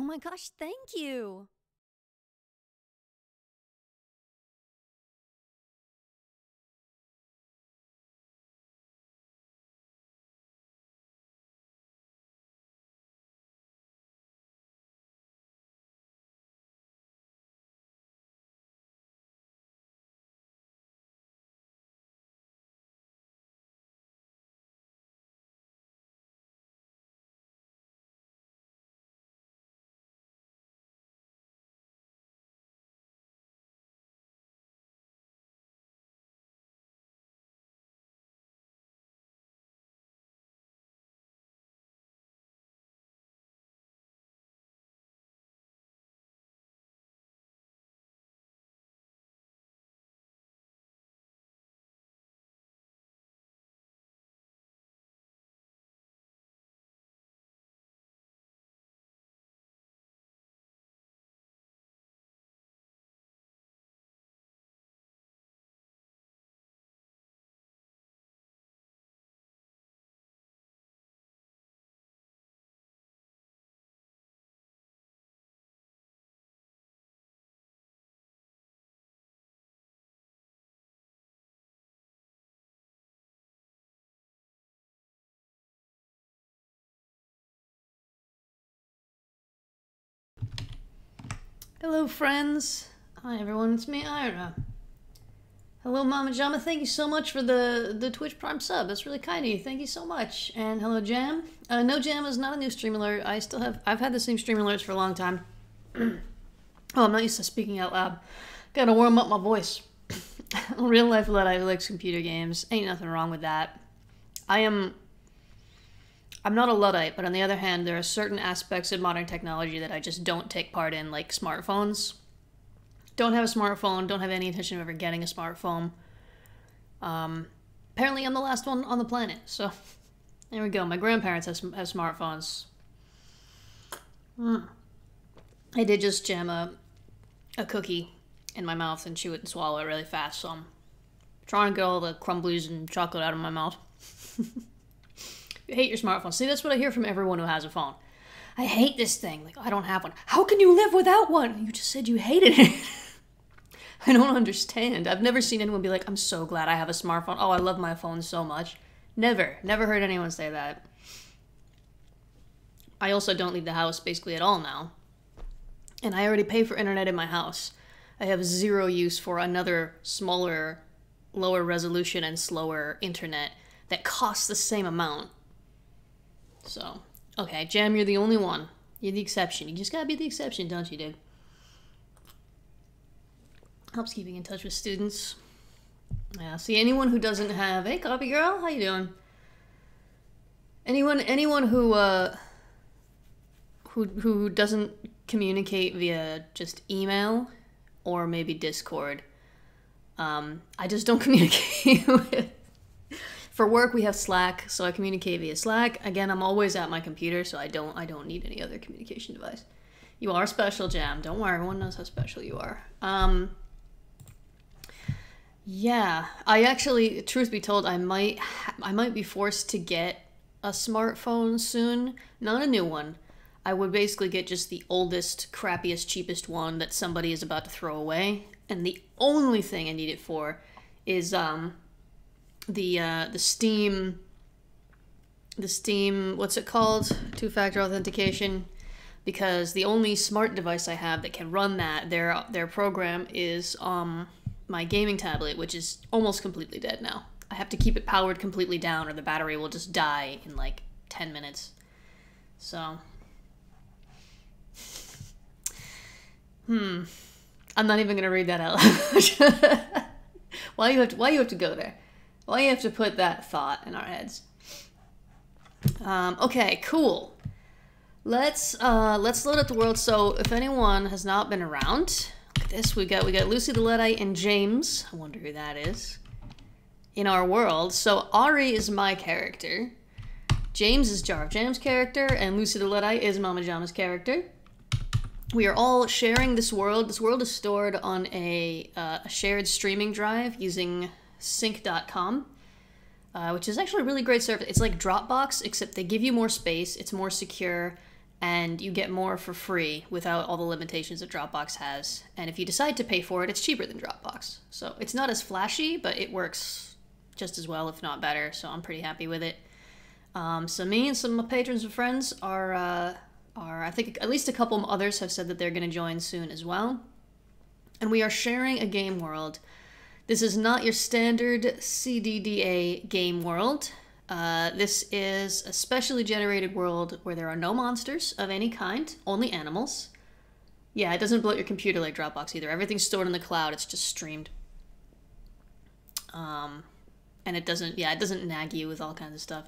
my gosh, thank you. Hello, friends. Hi, everyone. It's me, Ira. Hello, Mama Jama. Thank you so much for the Twitch Prime sub. That's really kind of you. Thank you so much. And hello, Jam. No, Jam is not a new stream alert. I've had the same stream alerts for a long time. Oh, I'm not used to speaking out loud. Gotta warm up my voice. Real life Luddite who likes computer games. Ain't nothing wrong with that. I'm not a Luddite, but on the other hand, there are certain aspects of modern technology that I just don't take part in, like smartphones. Don't have a smartphone, don't have any intention of ever getting a smartphone. Apparently I'm the last one on the planet, so there we go. My grandparents have smartphones. I did just jam a cookie in my mouth and chew it and swallow it really fast, so I'm trying to get all the crumblies and chocolate out of my mouth. You hate your smartphone. See, that's what I hear from everyone who has a phone. I hate this thing. Like, I don't have one. How can you live without one? You just said you hated it. I don't understand. I've never seen anyone be like, I'm so glad I have a smartphone. Oh, I love my phone so much. Never. Never heard anyone say that. I also don't leave the house basically at all now. And I already pay for internet in my house. I have zero use for another smaller, lower resolution and slower internet that costs the same amount. So, okay, Jam, you're the only one. You're the exception. You just gotta be the exception, don't you, dude? Helps keeping in touch with students. Yeah, see, anyone who doesn't have... Hey, Copy Girl, how you doing? Anyone who doesn't communicate via just email or maybe Discord, I just don't communicate with. For work, we have Slack, so I communicate via Slack. Again, I'm always at my computer, so I don't need any other communication device. You are special, Jam. Don't worry, everyone knows how special you are. Yeah, I actually, truth be told, I might be forced to get a smartphone soon. Not a new one. I would basically get just the oldest, crappiest, cheapest one that somebody is about to throw away. And the only thing I need it for is, the Steam, what's it called? Two-factor authentication. Because the only smart device I have that can run that, their program is my gaming tablet, which is almost completely dead now. I have to keep it powered completely down or the battery will just die in like 10 minutes. So, I'm not even gonna read that out loud. Why you have to go there? Why you have to put that thought in our heads? Okay, cool. Let's load up the world. So if anyone has not been around, look at this. We got Lucy the Luddite and James. I wonder who that is. In our world. So Ari is my character. James is Jar of Jam's character, and Lucy the Luddite is Mama Jama's character. We are all sharing this world. This world is stored on a shared streaming drive using sync.com, which is actually a really great service. It's like Dropbox, except they give you more space, it's more secure, and you get more for free without all the limitations that Dropbox has. And if you decide to pay for it, it's cheaper than Dropbox. So it's not as flashy, but it works just as well, if not better. So I'm pretty happy with it. So me and some of my patrons and friends are I think at least a couple others have said that they're going to join soon as well. And we are sharing a game world. This is not your standard CDDA game world. This is a specially generated world where there are no monsters of any kind, only animals. Yeah, it doesn't bloat your computer like Dropbox either. Everything's stored in the cloud, it's just streamed. And it doesn't nag you with all kinds of stuff.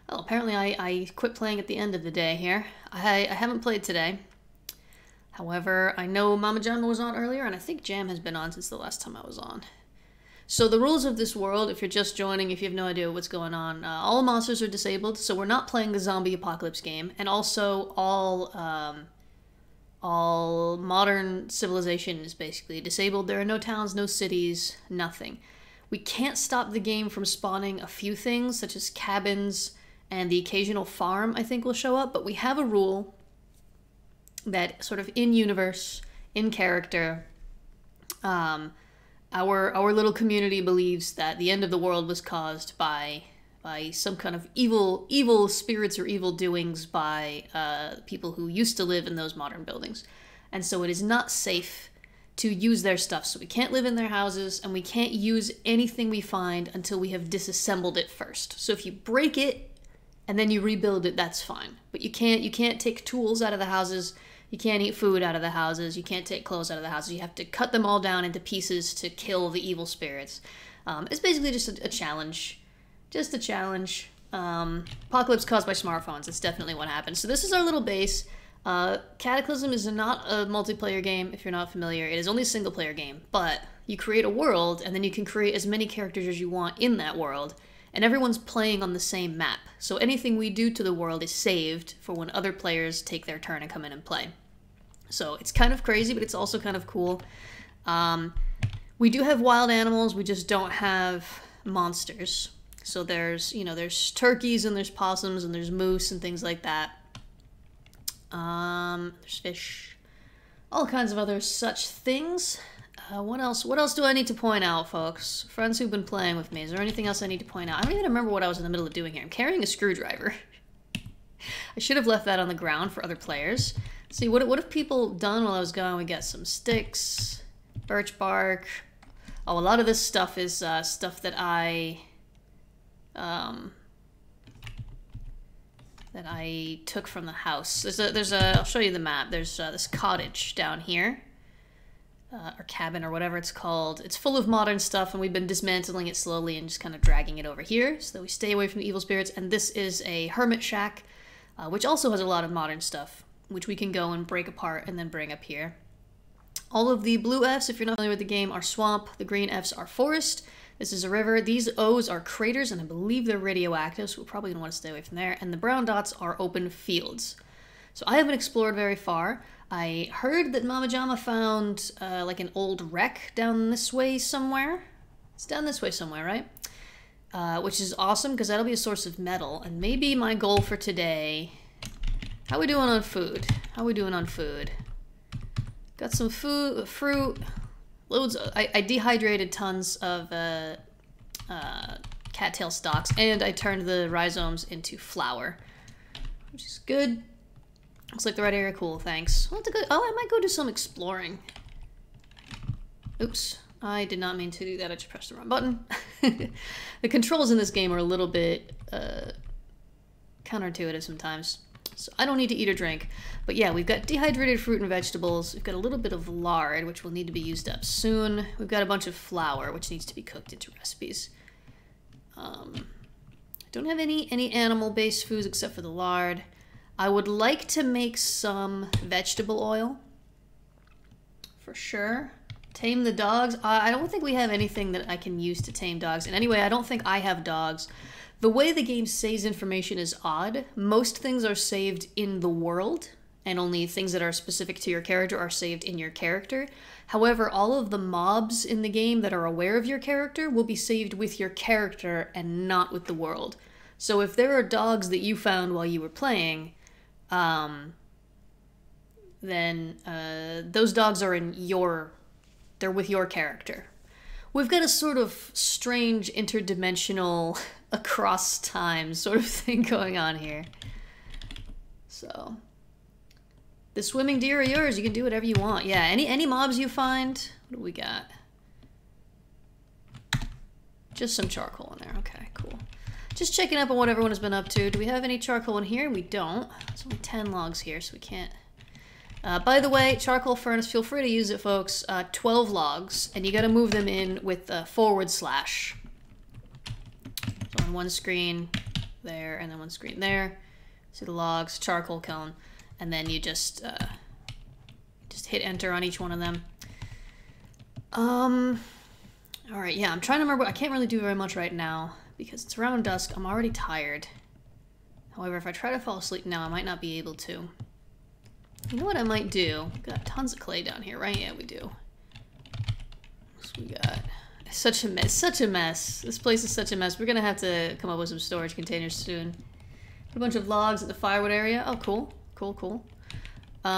Oh, apparently I quit playing at the end of the day here. I haven't played today. However, I know Mama Jama was on earlier, and I think Jam has been on since the last time I was on. So the rules of this world, if you're just joining, if you have no idea what's going on, all monsters are disabled, so we're not playing the zombie apocalypse game, and also all modern civilization is basically disabled. There are no towns, no cities, nothing. We can't stop the game from spawning a few things, such as cabins, and the occasional farm, I think, will show up, but we have a rule that sort of in-universe, in character, our little community believes that the end of the world was caused by some kind of evil spirits or evil doings by people who used to live in those modern buildings. And so it is not safe to use their stuff. So we can't live in their houses, and we can't use anything we find until we have disassembled it first. So if you break it and then you rebuild it, that's fine. But you can't take tools out of the houses. You can't eat food out of the houses. You can't take clothes out of the houses. You have to cut them all down into pieces to kill the evil spirits. It's basically just a challenge. Just a challenge. Apocalypse caused by smartphones. It's definitely what happened. So this is our little base. Cataclysm is not a multiplayer game, if you're not familiar. It is only a single-player game. But you create a world, and then you can create as many characters as you want in that world. And everyone's playing on the same map. So anything we do to the world is saved for when other players take their turn and come in and play. So it's kind of crazy, but it's also kind of cool. We do have wild animals, we just don't have monsters. So there's turkeys and there's possums and there's moose and things like that. There's fish. All kinds of other such things. What else do I need to point out, folks? Friends who've been playing with me, is there anything else I need to point out? I don't even remember what I was in the middle of doing here. I'm carrying a screwdriver. I should have left that on the ground for other players. See, what have people done while I was gone? We got some sticks, birch bark. Oh, a lot of this stuff is stuff that I took from the house. I'll show you the map. There's this cottage down here. Or cabin, or whatever it's called. It's full of modern stuff, and we've been dismantling it slowly and just kind of dragging it over here so that we stay away from the evil spirits. And this is a hermit shack, which also has a lot of modern stuff, which we can go and break apart and then bring up here. All of the blue Fs, if you're not familiar with the game, are swamp. The green Fs are forest. This is a river. These Os are craters, and I believe they're radioactive, so we're probably going to want to stay away from there. And the brown dots are open fields. So I haven't explored very far. I heard that Mama Jama found like an old wreck down this way somewhere. It's down this way somewhere, right? Which is awesome because that'll be a source of metal. And maybe my goal for today... How are we doing on food? How are we doing on food? Got some food, fruit, loads of... I dehydrated tons of cattail stalks, and I turned the rhizomes into flour, which is good. Looks like the right area. Cool, thanks. I might go do some exploring. Oops. I did not mean to do that. I just pressed the wrong button. The controls in this game are a little bit counterintuitive sometimes. So I don't need to eat or drink. But yeah, we've got dehydrated fruit and vegetables. We've got a little bit of lard, which will need to be used up soon. We've got a bunch of flour, which needs to be cooked into recipes. I don't have any animal-based foods except for the lard. I would like to make some vegetable oil, for sure. Tame the dogs. I don't think we have anything that I can use to tame dogs. And anyway, I don't think I have dogs. The way the game saves information is odd. Most things are saved in the world, and only things that are specific to your character are saved in your character. However, all of the mobs in the game that are aware of your character will be saved with your character and not with the world. So if there are dogs that you found while you were playing, then those dogs are they're with your character. We've got a sort of strange interdimensional across time sort of thing going on here. So, the swimming deer are yours. You can do whatever you want. Yeah, any mobs you find. What do we got? Just some charcoal in there. Okay, cool. Just checking up on what everyone has been up to. Do we have any charcoal in here? We don't. There's only 10 logs here, so we can't. By the way, charcoal furnace, feel free to use it, folks. 12 logs, and you gotta move them in with /. So on one screen there, and then one screen there. See the logs, charcoal kiln, and then you just hit enter on each one of them. Alright, yeah, I'm trying to remember. I can't really do very much right now, because it's around dusk. I'm already tired. However, if I try to fall asleep now, I might not be able to. You know what I might do? We've got tons of clay down here, right? Yeah, we do. What we got? Such a mess. Such a mess. This place is such a mess. We're gonna have to come up with some storage containers soon. Put a bunch of logs at the firewood area. Oh, cool. Cool, cool.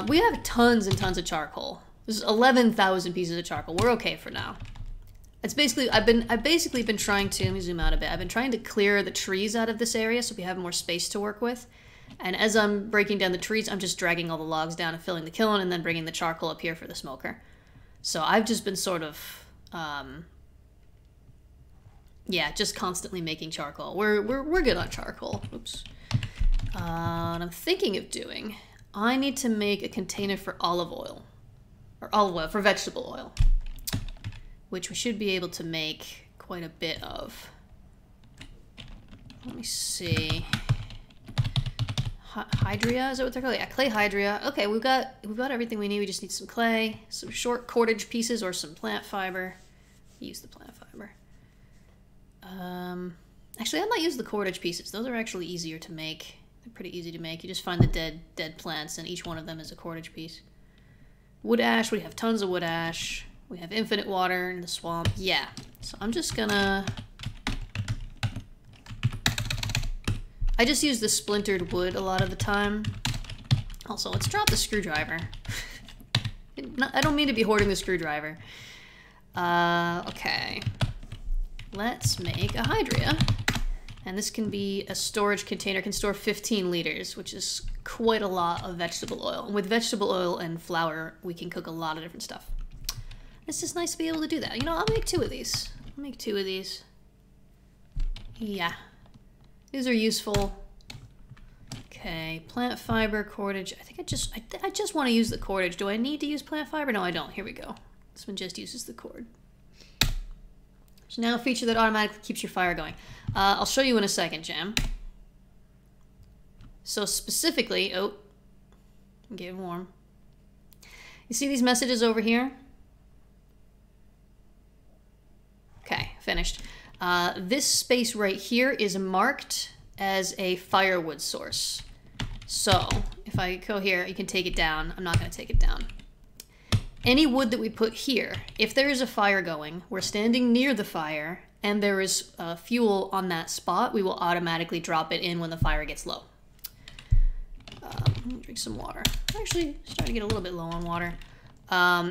We have tons and tons of charcoal. There's 11,000 pieces of charcoal. We're okay for now. It's basically, I've basically been trying to, let me zoom out a bit. I've been trying to clear the trees out of this area so we have more space to work with. And as I'm breaking down the trees, I'm just dragging all the logs down and filling the kiln and then bringing the charcoal up here for the smoker. So I've just been sort of, yeah, just constantly making charcoal. We're good on charcoal. Oops. What I'm thinking of doing, I need to make a container for olive oil. Or olive oil, for vegetable oil. Which we should be able to make quite a bit of. Let me see. Hydria, is that what they're called? Yeah, clay hydria. Okay, we've got everything we need. We just need some clay, some short cordage pieces, or some plant fiber. Use the plant fiber. Actually, I might use the cordage pieces. Those are actually easier to make. They're pretty easy to make. You just find the dead plants, and each one of them is a cordage piece. Wood ash. We have tons of wood ash. We have infinite water in the swamp. Yeah. So I'm just gonna. I just use the splintered wood a lot of the time. Also, let's drop the screwdriver. I don't mean to be hoarding the screwdriver. Okay. Let's make a hydria. And this can be a storage container. It can store 15 liters, which is quite a lot of vegetable oil. And with vegetable oil and flour, we can cook a lot of different stuff. It's just nice to be able to do that. You know, I'll make 2 of these. I'll make 2 of these. Yeah. These are useful. Okay, plant fiber, cordage. I think I just want to use the cordage. Do I need to use plant fiber? No, I don't. Here we go. This one just uses the cord. So now a feature that automatically keeps your fire going. I'll show you in a second, Jam. So specifically, oh, I'm getting warm. You see these messages over here? Okay, finished. This space right here is marked as a firewood source. So if I go here, you can take it down. I'm not going to take it down. Any wood that we put here, if there is a fire going, we're standing near the fire, and there is fuel on that spot, we will automatically drop it in when the fire gets low. Let me drink some water. I'm actually starting to get a little bit low on water.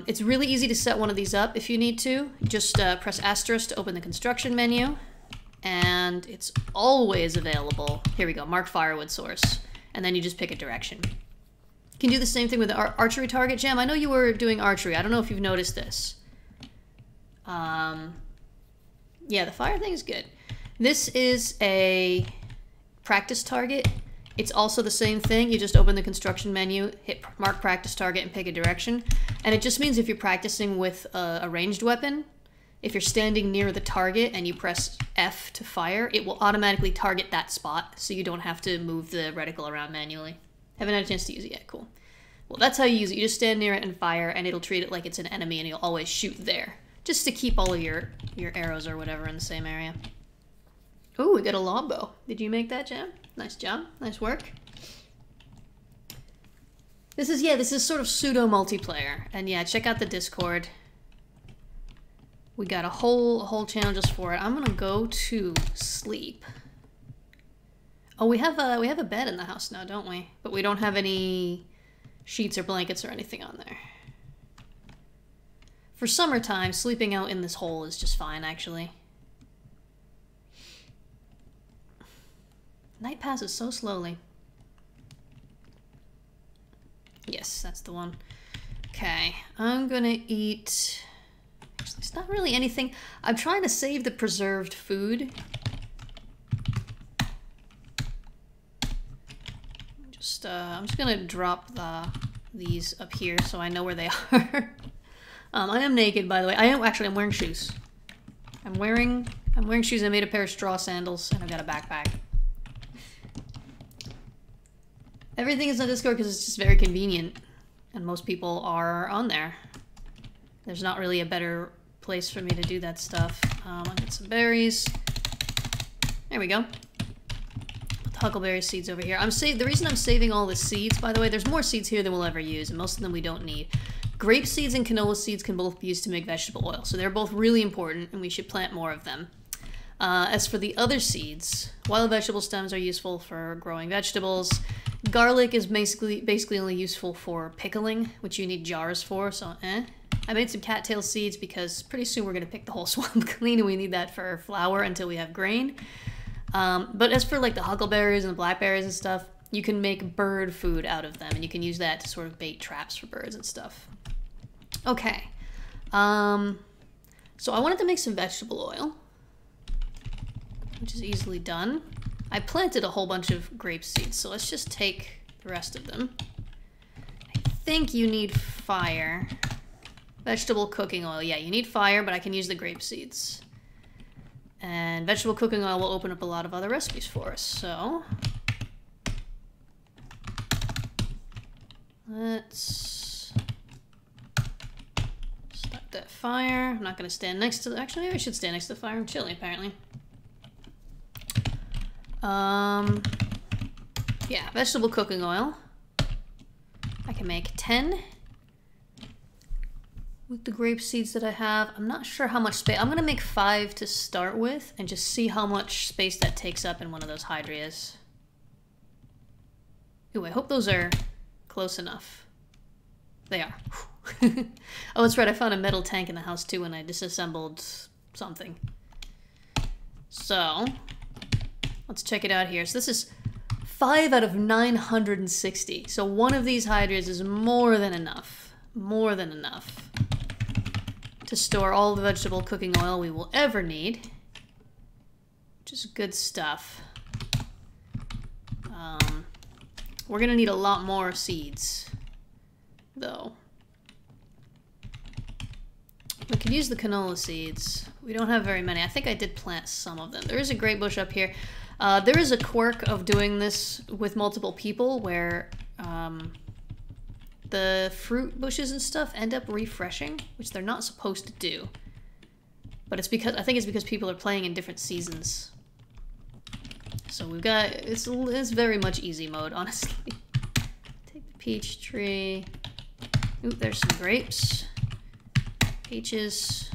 It's really easy to set one of these up if you need to. Just press asterisk to open the construction menu, and it's always available. Here we go, mark firewood source, and then you just pick a direction. You can do the same thing with the archery target, Jam. I know you were doing archery. I don't know if you've noticed this. Yeah, the fire thing is good. This is a practice target. It's also the same thing. You just open the construction menu, hit mark practice target, and pick a direction. And it just means if you're practicing with a ranged weapon, if you're standing near the target and you press F to fire, it will automatically target that spot, so you don't have to move the reticle around manually. Haven't had a chance to use it yet. Cool. Well, that's how you use it. You just stand near it and fire, and it'll treat it like it's an enemy, and you'll always shoot there, just to keep all of your arrows or whatever in the same area. Ooh, we got a longbow. Did you make that, Jam? Nice job. Nice work. This is sort of pseudo multiplayer, and yeah, check out the Discord. We got a whole channel just for it. I'm gonna go to sleep. Oh, we have a bed in the house now, don't we? But we don't have any sheets or blankets or anything on there. For summertime, sleeping out in this hole is just fine, actually. Night passes so slowly. Yes, that's the one. Okay, I'm gonna eat... Actually, it's not really anything... I'm trying to save the preserved food. I'm just gonna drop these up here so I know where they are. I am naked, by the way. I'm wearing shoes. I'm wearing shoes. I made a pair of straw sandals, and I've got a backpack. Everything is on Discord because it's just very convenient, and most people are on there. There's not really a better place for me to do that stuff. I'll get some berries. There we go. Put the huckleberry seeds over here. The reason I'm saving all the seeds, by the way, there's more seeds here than we'll ever use, and most of them we don't need. Grape seeds and canola seeds can both be used to make vegetable oil, so they're both really important, and we should plant more of them. As for the other seeds, wild vegetable stems are useful for growing vegetables. Garlic is basically only useful for pickling, which you need jars for, so I made some cattail seeds because pretty soon we're going to pick the whole swamp clean, and we need that for flour until we have grain. But as for like the huckleberries and the blackberries and stuff, you can make bird food out of them, and you can use that to sort of bait traps for birds and stuff. Okay. So I wanted to make some vegetable oil, which is easily done. I planted a whole bunch of grape seeds, so let's just take the rest of them. I think you need fire. Vegetable cooking oil. Yeah, you need fire, but I can use the grape seeds. And vegetable cooking oil will open up a lot of other recipes for us, so... Let's start that fire. I'm not going to stand next to... Actually, maybe I should stand next to the fire. I'm chilly, apparently. Yeah, vegetable cooking oil. I can make 10 with the grape seeds that I have. I'm not sure how much space. I'm gonna make 5 to start with and just see how much space that takes up in one of those hydrias. Ooh, I hope those are close enough. They are. Oh, that's right, I found a metal tank in the house too when I disassembled something. So... let's check it out here. So this is 5 out of 960. So one of these hydras is more than enough. More than enough to store all the vegetable cooking oil we will ever need. Which is good stuff. We're gonna need a lot more seeds, though. We could use the canola seeds. We don't have very many. I think I did plant some of them. There is a grape bush up here. There is a quirk of doing this with multiple people where the fruit bushes and stuff end up refreshing, which they're not supposed to do. But it's because, I think it's because people are playing in different seasons. So we've got, it's very much easy mode, honestly. Take the peach tree. Oop, there's some grapes. Peaches.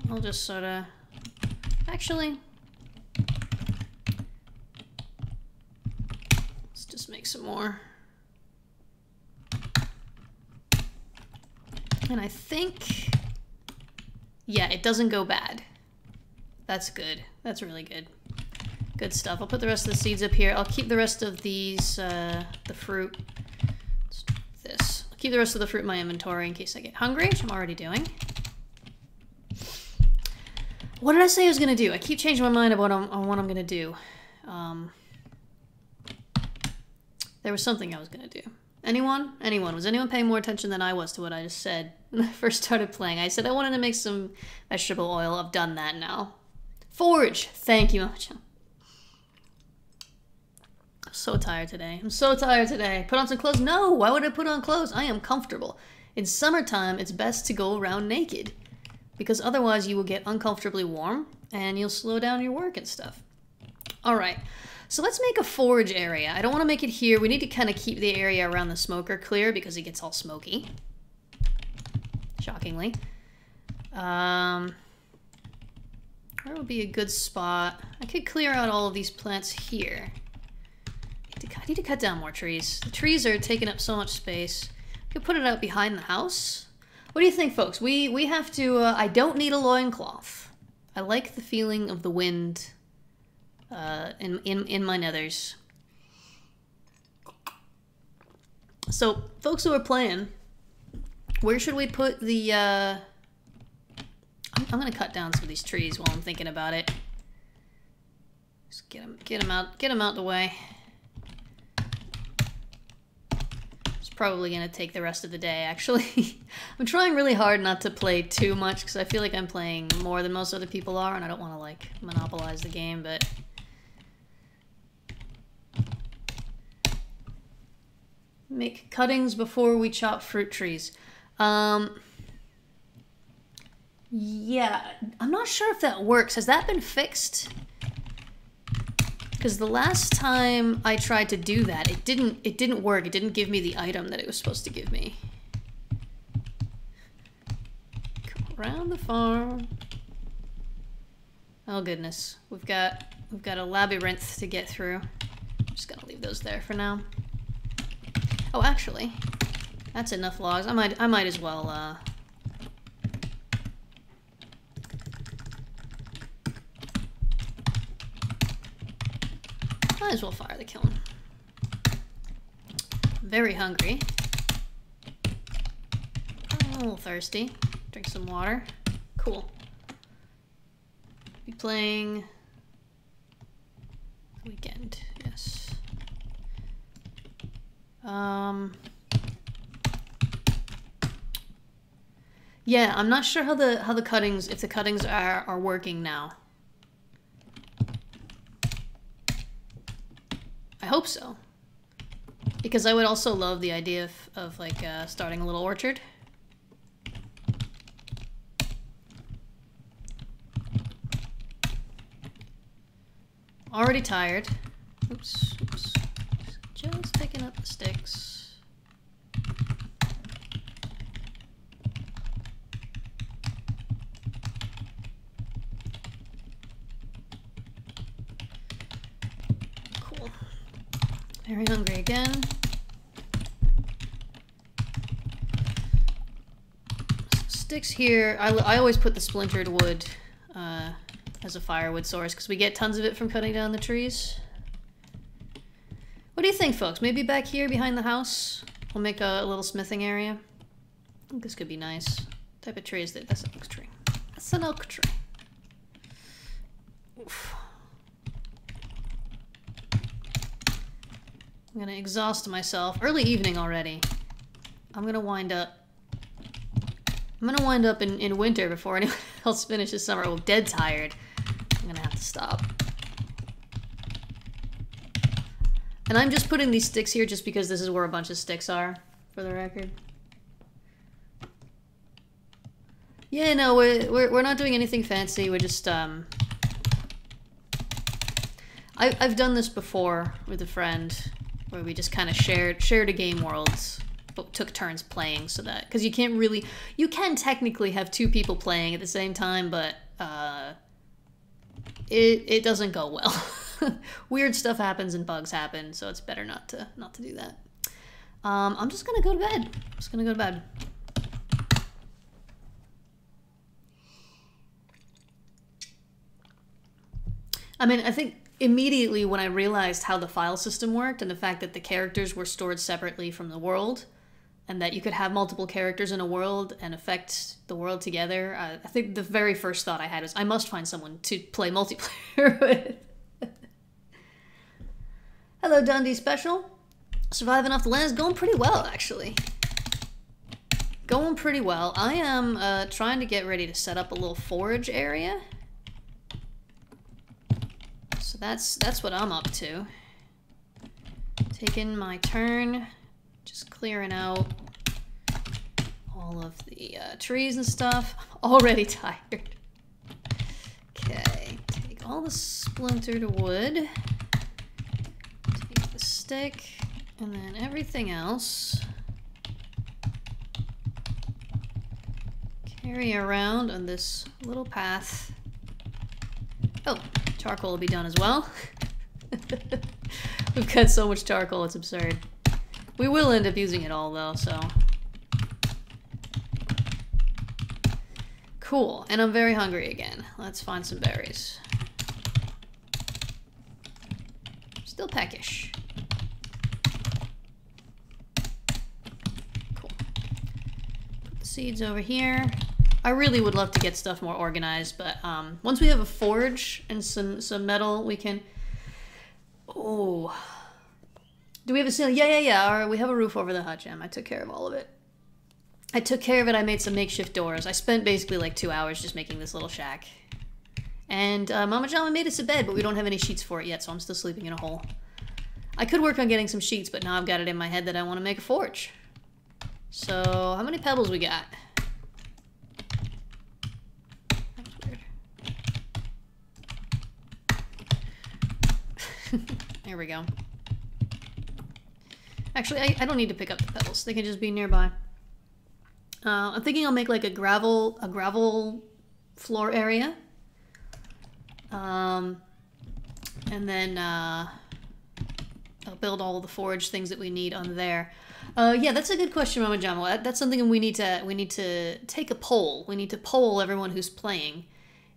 I'll just sort of... Actually... let's just make some more. And I think... yeah, it doesn't go bad. That's good. That's really good. Good stuff. I'll put the rest of the seeds up here. I'll keep the rest of these, the fruit. Let's do this. I'll keep the rest of the fruit in my inventory in case I get hungry, which I'm already doing. What did I say I was going to do? I keep changing my mind about on what I'm going to do. There was something I was going to do. Anyone? Anyone? Was anyone paying more attention than I was to what I just said when I first started playing? I said I wanted to make some vegetable oil. I've done that now. Forage! Thank you, Mama-chan. I'm so tired today. I'm so tired today. Put on some clothes? No! Why would I put on clothes? I am comfortable. In summertime, it's best to go around naked. Because otherwise you will get uncomfortably warm and you'll slow down your work and stuff. Alright, so let's make a forage area. I don't want to make it here. We need to kind of keep the area around the smoker clear because it gets all smoky. Shockingly. We're Where would be a good spot? I could clear out all of these plants here. I need to cut down more trees. The trees are taking up so much space. I could put it out behind the house. What do you think, folks? We have to... I don't need a loincloth. I like the feeling of the wind in my nethers. So, folks who are playing, where should we put the... I'm going to cut down some of these trees while I'm thinking about it. Just get them out the way. It's probably going to take the rest of the day, actually. I'm trying really hard not to play too much because I feel like I'm playing more than most other people are, and I don't want to, like, monopolize the game, but... Make cuttings before we chop fruit trees. Yeah, I'm not sure if that works. Has that been fixed? Because the last time I tried to do that, it didn't work. It didn't give me the item that it was supposed to give me. Come around the farm. Oh goodness, we've got a labyrinth to get through. I'm just gonna leave those there for now. Oh, actually, that's enough logs. I might as well. Might as well fire the kiln. Very hungry. A little thirsty. Drink some water. Cool. Be playing weekend. Yes. Yeah, I'm not sure how the cuttings, if the cuttings are working now. I hope so. Because I would also love the idea of like starting a little orchard. Already tired. Oops. Just picking up the sticks. Cool. Very hungry again. Sticks here. I always put the splintered wood as a firewood source because we get tons of it from cutting down the trees. What do you think, folks? Maybe back here behind the house we'll make a little smithing area. I think this could be nice. What type of tree is that? That's an oak tree. That's an oak tree. Oof. I'm gonna exhaust myself. Early evening already. I'm gonna wind up in winter before anyone else finishes summer. Oh, dead tired. I'm gonna have to stop. And I'm just putting these sticks here just because this is where a bunch of sticks are, for the record. Yeah, no, we're not doing anything fancy. We're just I've done this before with a friend, where we just kind of shared a game world, but took turns playing, so that because you can technically have two people playing at the same time, but it doesn't go well. Weird stuff happens and bugs happen, so it's better not to do that. I'm just gonna go to bed. I mean, I think immediately when I realized how the file system worked and the fact that the characters were stored separately from the world, and that you could have multiple characters in a world and affect the world together, I think the very first thought I had was, I must find someone to play multiplayer with. Hello, Dundee Special. Surviving off the land is going pretty well, actually. Going pretty well. I am trying to get ready to set up a little forage area. So that's what I'm up to. Taking my turn, just clearing out all of the trees and stuff. I'm already tired. Okay, take all the splintered wood, take the stick, and then everything else. Carry around on this little path Oh, charcoal will be done as well. We've got so much charcoal, it's absurd. We will end up using it all though, so. Cool, and I'm very hungry again. Let's find some berries. Still peckish. Cool. Put the seeds over here. I really would love to get stuff more organized, but once we have a forge and some metal, we can... Oh. Do we have a ceiling? Yeah. All right, we have a roof over the hut, Gem. I took care of all of it. I took care of it. I made some makeshift doors. I spent basically like 2 hours just making this little shack. And Mama Jama made us a bed, but we don't have any sheets for it yet, so I'm still sleeping in a hole. I could work on getting some sheets, but now I've got it in my head that I want to make a forge. So, how many pebbles we got? That was weird. There we go. Actually, I don't need to pick up the pebbles. They can just be nearby. I'm thinking I'll make like a gravel floor area. And then I'll build all the forage things that we need on there. Yeah, that's a good question, Mama Jama. That's something we need to take a poll. We need to poll everyone who's playing.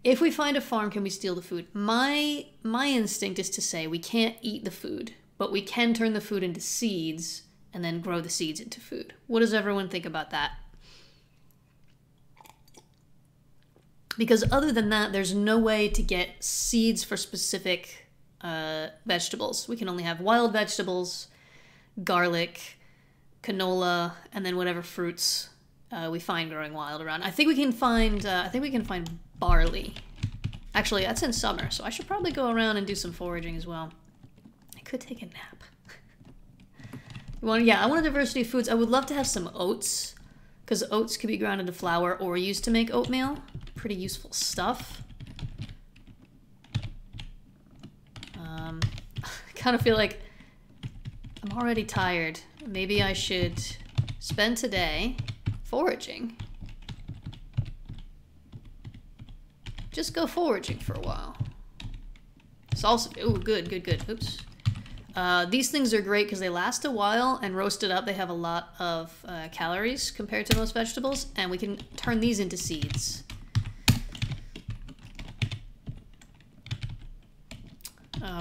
If we find a farm, can we steal the food? My instinct is to say we can't eat the food, but we can turn the food into seeds and then grow the seeds into food. What does everyone think about that? Because other than that, there's no way to get seeds for specific vegetables. We can only have wild vegetables, garlic, canola, and then whatever fruits we find growing wild around. I think we can find barley. Actually, that's in summer, so I should probably go around and do some foraging as well. I could take a nap. I want a diversity of foods. I would love to have some oats, because oats could be ground into flour or used to make oatmeal. Pretty useful stuff. I kind of feel like I'm already tired. Maybe I should spend today foraging. Just go foraging for a while. Salsa. Ooh, good. Oops. These things are great because they last a while, and roasted up they have a lot of calories compared to most vegetables, and we can turn these into seeds.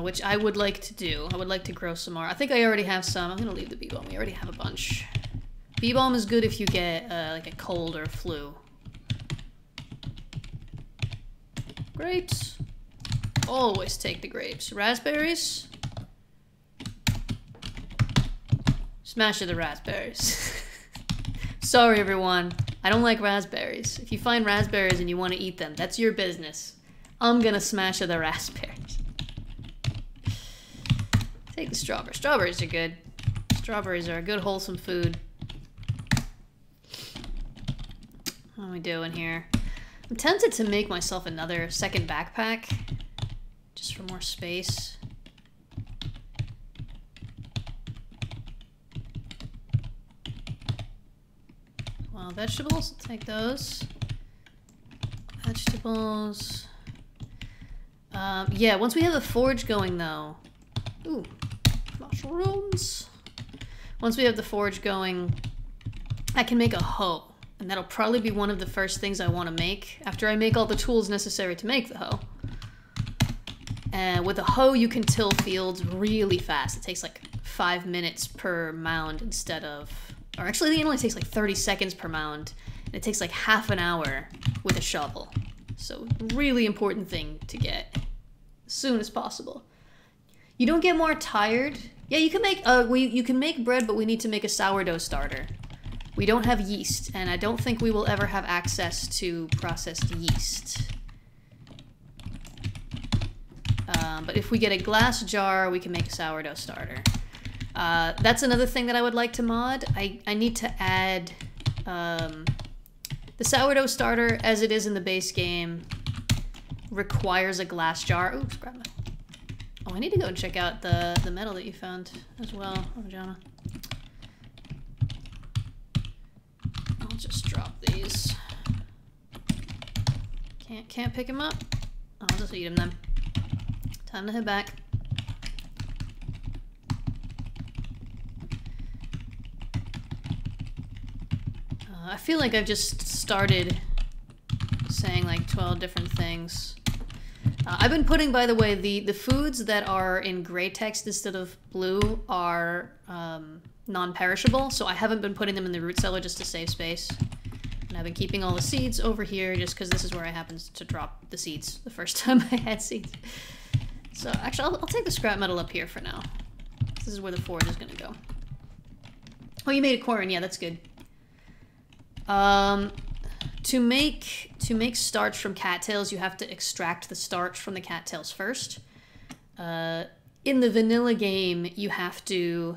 Which I would like to do. I would like to grow some more. I think I already have some. I'm going to leave the bee balm. We already have a bunch. Bee balm is good if you get like a cold or a flu. Grapes. Always take the grapes. Raspberries. Smash of the raspberries. Sorry, everyone. I don't like raspberries. If you find raspberries and you want to eat them, that's your business. I'm gonna smash of the raspberries. Take the strawberries. Strawberries are good. Strawberries are a good, wholesome food. What are we doing here? I'm tempted to make myself another second backpack. Just for more space. Well, vegetables, I'll take those. Vegetables. Yeah, once we have a forge going though. Ooh, mushrooms. Once we have the forge going, I can make a hoe. And that'll probably be one of the first things I want to make after I make all the tools necessary to make the hoe. And with a hoe, you can till fields really fast. It takes like 5 minutes per mound instead of... Or actually, it only takes like 30 seconds per mound. And it takes like half an hour with a shovel. So, really important thing to get as soon as possible. You don't get more tired. Yeah, you can make you can make bread, but we need to make a sourdough starter. We don't have yeast, and I don't think we will ever have access to processed yeast. But if we get a glass jar, we can make a sourdough starter. That's another thing that I would like to mod. I need to add the sourdough starter, as it is in the base game, requires a glass jar. Oops, grab that. Oh, I need to go and check out the metal that you found as well, Jana. I'll just drop these. Can't pick them up? I'll just eat them then. Time to head back. I feel like I've just started saying like 12 different things. I've been putting, by the way, the foods that are in gray text instead of blue are non-perishable, so I haven't been putting them in the root cellar just to save space. And I've been keeping all the seeds over here just because this is where I happened to drop the seeds the first time I had seeds. So actually, I'll take the scrap metal up here for now. This is where the forge is going to go. Oh, you made a quorum. Yeah, that's good. To make starch from cattails, you have to extract the starch from the cattails first. In the vanilla game, you have to...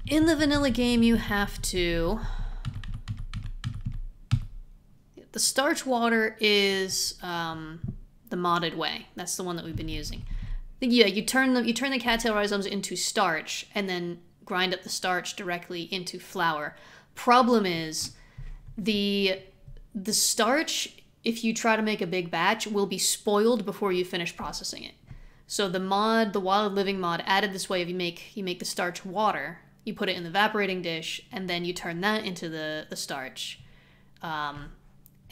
In the vanilla game, you have to... The starch water is the modded way. That's the one that we've been using. Yeah, you turn the cattail rhizomes into starch, and then grind up the starch directly into flour. Problem is, the starch, if you try to make a big batch, will be spoiled before you finish processing it. So the Wild Living mod, added this way of you make the starch water, you put it in the evaporating dish, and then you turn that into the starch.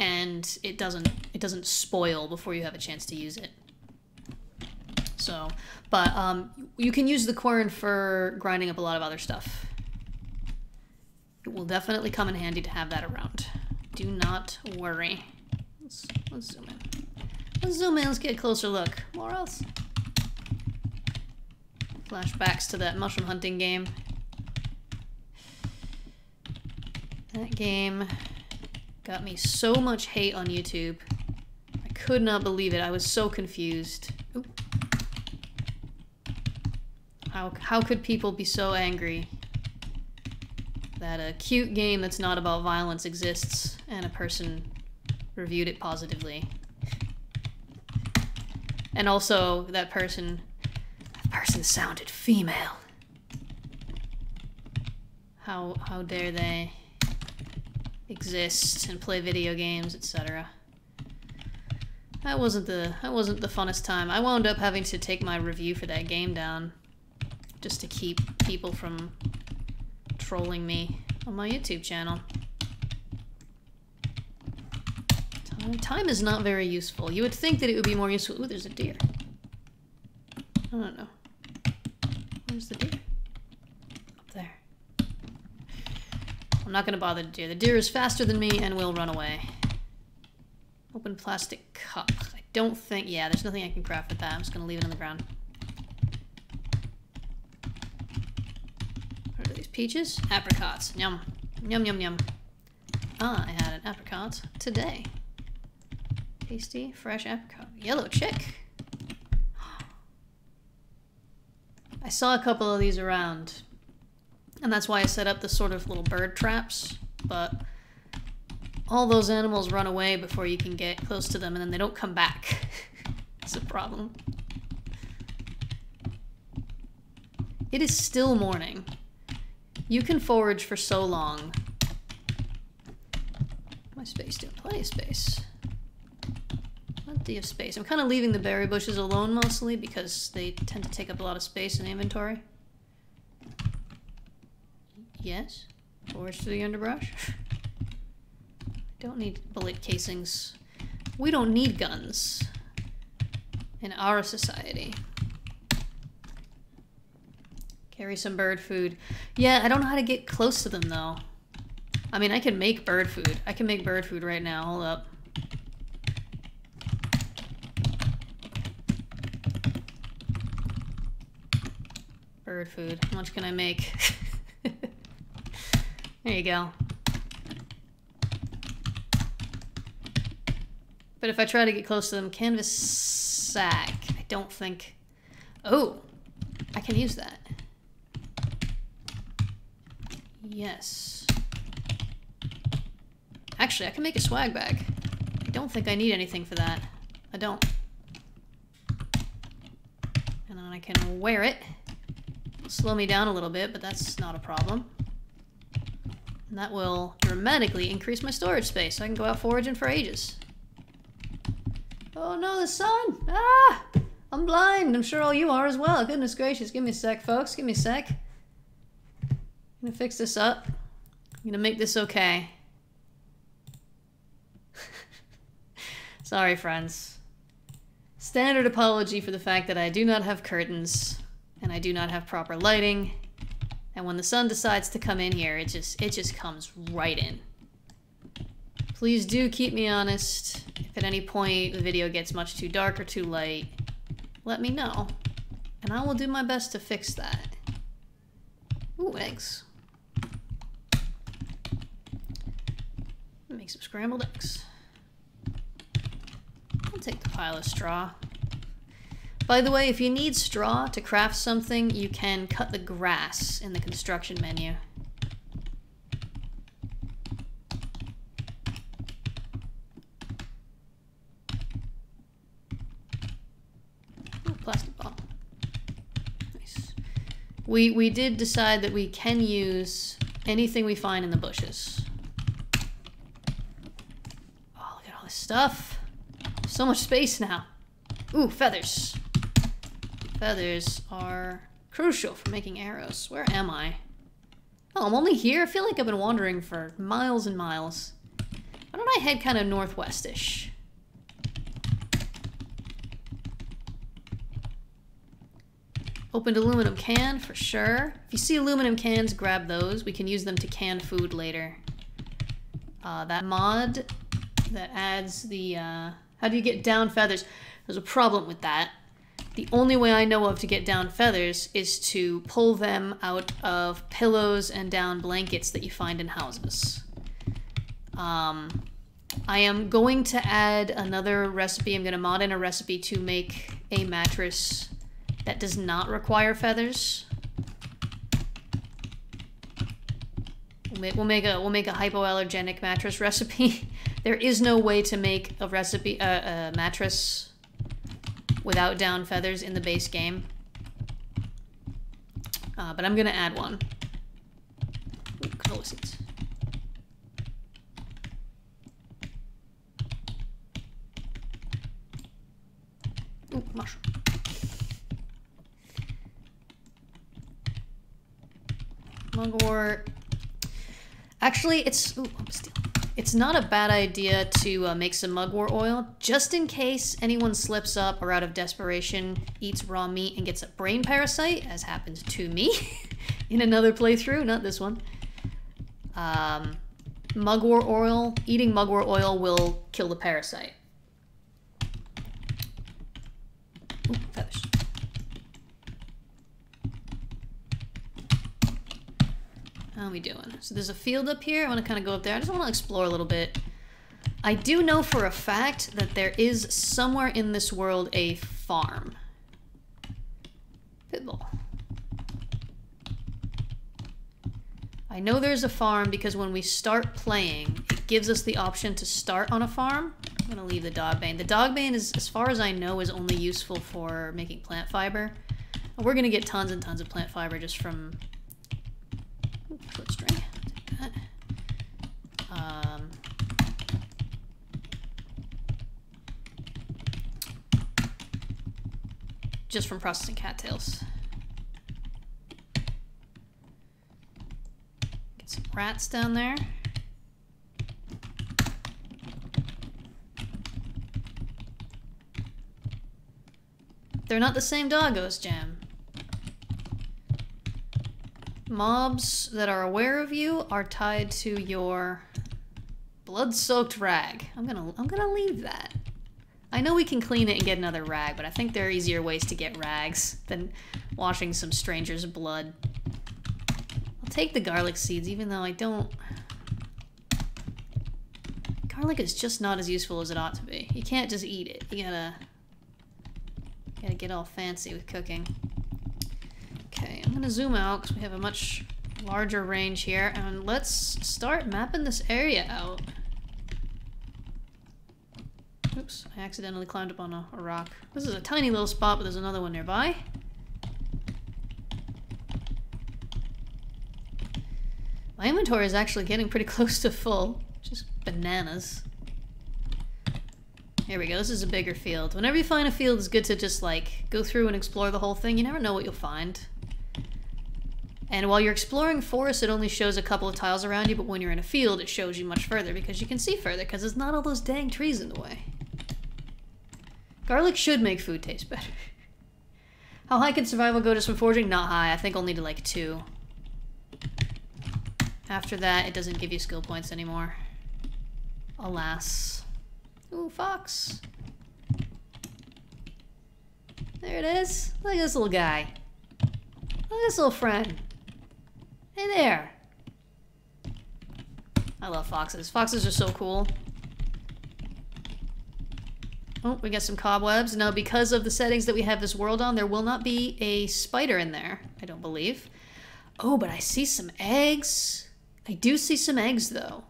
And it doesn't spoil before you have a chance to use it. So, but you can use the quern for grinding up a lot of other stuff. It will definitely come in handy to have that around. Do not worry. Let's zoom in. Let's zoom in. Let's get a closer look. More else. Flashbacks to that mushroom hunting game. That game got me so much hate on YouTube. I could not believe it. I was so confused. Oop. How could people be so angry that a cute game that's not about violence exists and a person reviewed it positively? And also, that person sounded female. How dare they exist and play video games, etc. That wasn't the funnest time. I wound up having to take my review for that game down just to keep people from trolling me on my YouTube channel. Time is not very useful. You would think that it would be more useful. Ooh, there's a deer. I don't know. Where's the deer? Up there. I'm not gonna bother the deer. The deer is faster than me and will run away. Open plastic cup. I don't think... Yeah, there's nothing I can craft with that. I'm just gonna leave it on the ground. What are these? Peaches? Apricots. Yum. Yum, yum, yum. Ah, I had an apricot today. Tasty, fresh apricot. Yellow chick. I saw a couple of these around, and that's why I set up the sort of little bird traps, but all those animals run away before you can get close to them, and then they don't come back. It's a problem. It is still morning. You can forage for so long. My space doing plenty of space. Plenty of space. I'm kind of leaving the berry bushes alone mostly because they tend to take up a lot of space in the inventory. Yes. Forage through the underbrush. Don't need bullet casings. We don't need guns in our society. Carry some bird food. Yeah, I don't know how to get close to them though. I mean, I can make bird food. I can make bird food right now. Hold up. Bird food. How much can I make? There you go. But if I try to get close to them, canvas sack. I don't think... Oh! I can use that. Yes. Actually, I can make a swag bag. I don't think I need anything for that. I don't. And then I can wear it. It'll slow me down a little bit, but that's not a problem. And that will dramatically increase my storage space, so I can go out foraging for ages. Oh no, the sun! Ah! I'm blind. I'm sure all you are as well. Goodness gracious. Give me a sec, folks. Give me a sec. I'm gonna fix this up. I'm gonna make this okay. Sorry, friends. Standard apology for the fact that I do not have curtains and I do not have proper lighting. And when the sun decides to come in here, it just comes right in. Please do keep me honest. If at any point the video gets much too dark or too light, let me know. And I will do my best to fix that. Ooh, eggs. Make some scrambled eggs. I'll take the pile of straw. By the way, if you need straw to craft something, you can cut the grass in the construction menu. Ooh, plastic bottle. Nice. We did decide that we can use anything we find in the bushes. Oh, look at all this stuff. So much space now. Ooh, feathers. Feathers are crucial for making arrows. Where am I? Oh, I'm only here? I feel like I've been wandering for miles and miles. Why don't I head kind of northwest-ish? Opened aluminum can, for sure. If you see aluminum cans, grab those. We can use them to can food later. That mod that adds the... how do you get down feathers? There's a problem with that. The only way I know of to get down feathers is to pull them out of pillows and down blankets that you find in houses. I am going to add another recipe. I'm going to mod in a recipe to make a mattress that does not require feathers. We'll make a hypoallergenic mattress recipe. There is no way to make a recipe a mattress without down feathers in the base game. But I'm gonna add one. Ooh, canola seeds. Ooh, mushroom. Mugwort. Actually, it's not a bad idea to make some mugwort oil, just in case anyone slips up or out of desperation eats raw meat and gets a brain parasite, as happened to me in another playthrough, not this one. Mugwort oil, eating mugwort oil will kill the parasite. Ooh, feathers. How are we doing? So there's a field up here. I want to kind of go up there. I just want to explore a little bit. I do know for a fact that there is somewhere in this world a farm. Pitbull. I know there's a farm because when we start playing, it gives us the option to start on a farm. I'm going to leave the dogbane. The dogbane, is, as far as I know, is only useful for making plant fiber. We're going to get tons and tons of plant fiber just from... Foot string. Take that. Just from processing cattails. Get some rats down there. They're not the same doggos, Jam. Mobs that are aware of you are tied to your blood-soaked rag. I'm gonna leave that. I know we can clean it and get another rag, but I think there are easier ways to get rags than washing some stranger's blood. I'll take the garlic seeds, even though I don't... Garlic is just not as useful as it ought to be. You can't just eat it. You gotta get all fancy with cooking. Okay, I'm gonna zoom out because we have a much larger range here, and let's start mapping this area out. Oops, I accidentally climbed up on a rock. This is a tiny little spot, but there's another one nearby. My inventory is actually getting pretty close to full, which is bananas. Here we go. This is a bigger field. Whenever you find a field, it's good to just, like, go through and explore the whole thing. You never know what you'll find. And while you're exploring forest, it only shows a couple of tiles around you, but when you're in a field, it shows you much further because you can see further because there's not all those dang trees in the way. Garlic should make food taste better. How high can survival go just from foraging? Not high. I think only to, like, 2. After that, it doesn't give you skill points anymore. Alas. Ooh, fox. There it is. Look at this little guy. Look at this little friend. Hey there. I love foxes. Foxes are so cool. Oh, we got some cobwebs. Now, because of the settings that we have this world on, there will not be a spider in there, I don't believe. Oh, but I see some eggs. I do see some eggs, though.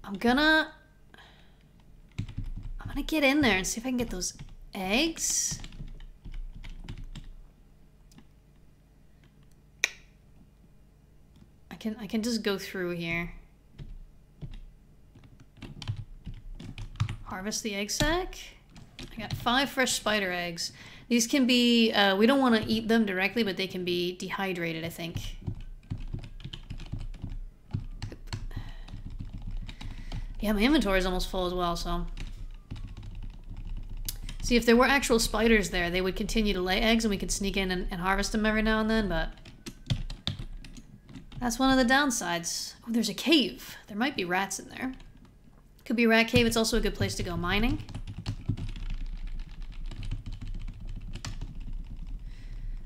I'm gonna get in there and see if I can get those eggs. I can just go through here. Harvest the egg sac. I got 5 fresh spider eggs. These can be, we don't want to eat them directly, but they can be dehydrated, I think. Yeah, my inventory is almost full as well, so. See, if there were actual spiders there, they would continue to lay eggs and we could sneak in and harvest them every now and then, but that's one of the downsides. Oh, there's a cave. There might be rats in there. Could be a rat cave. It's also a good place to go mining.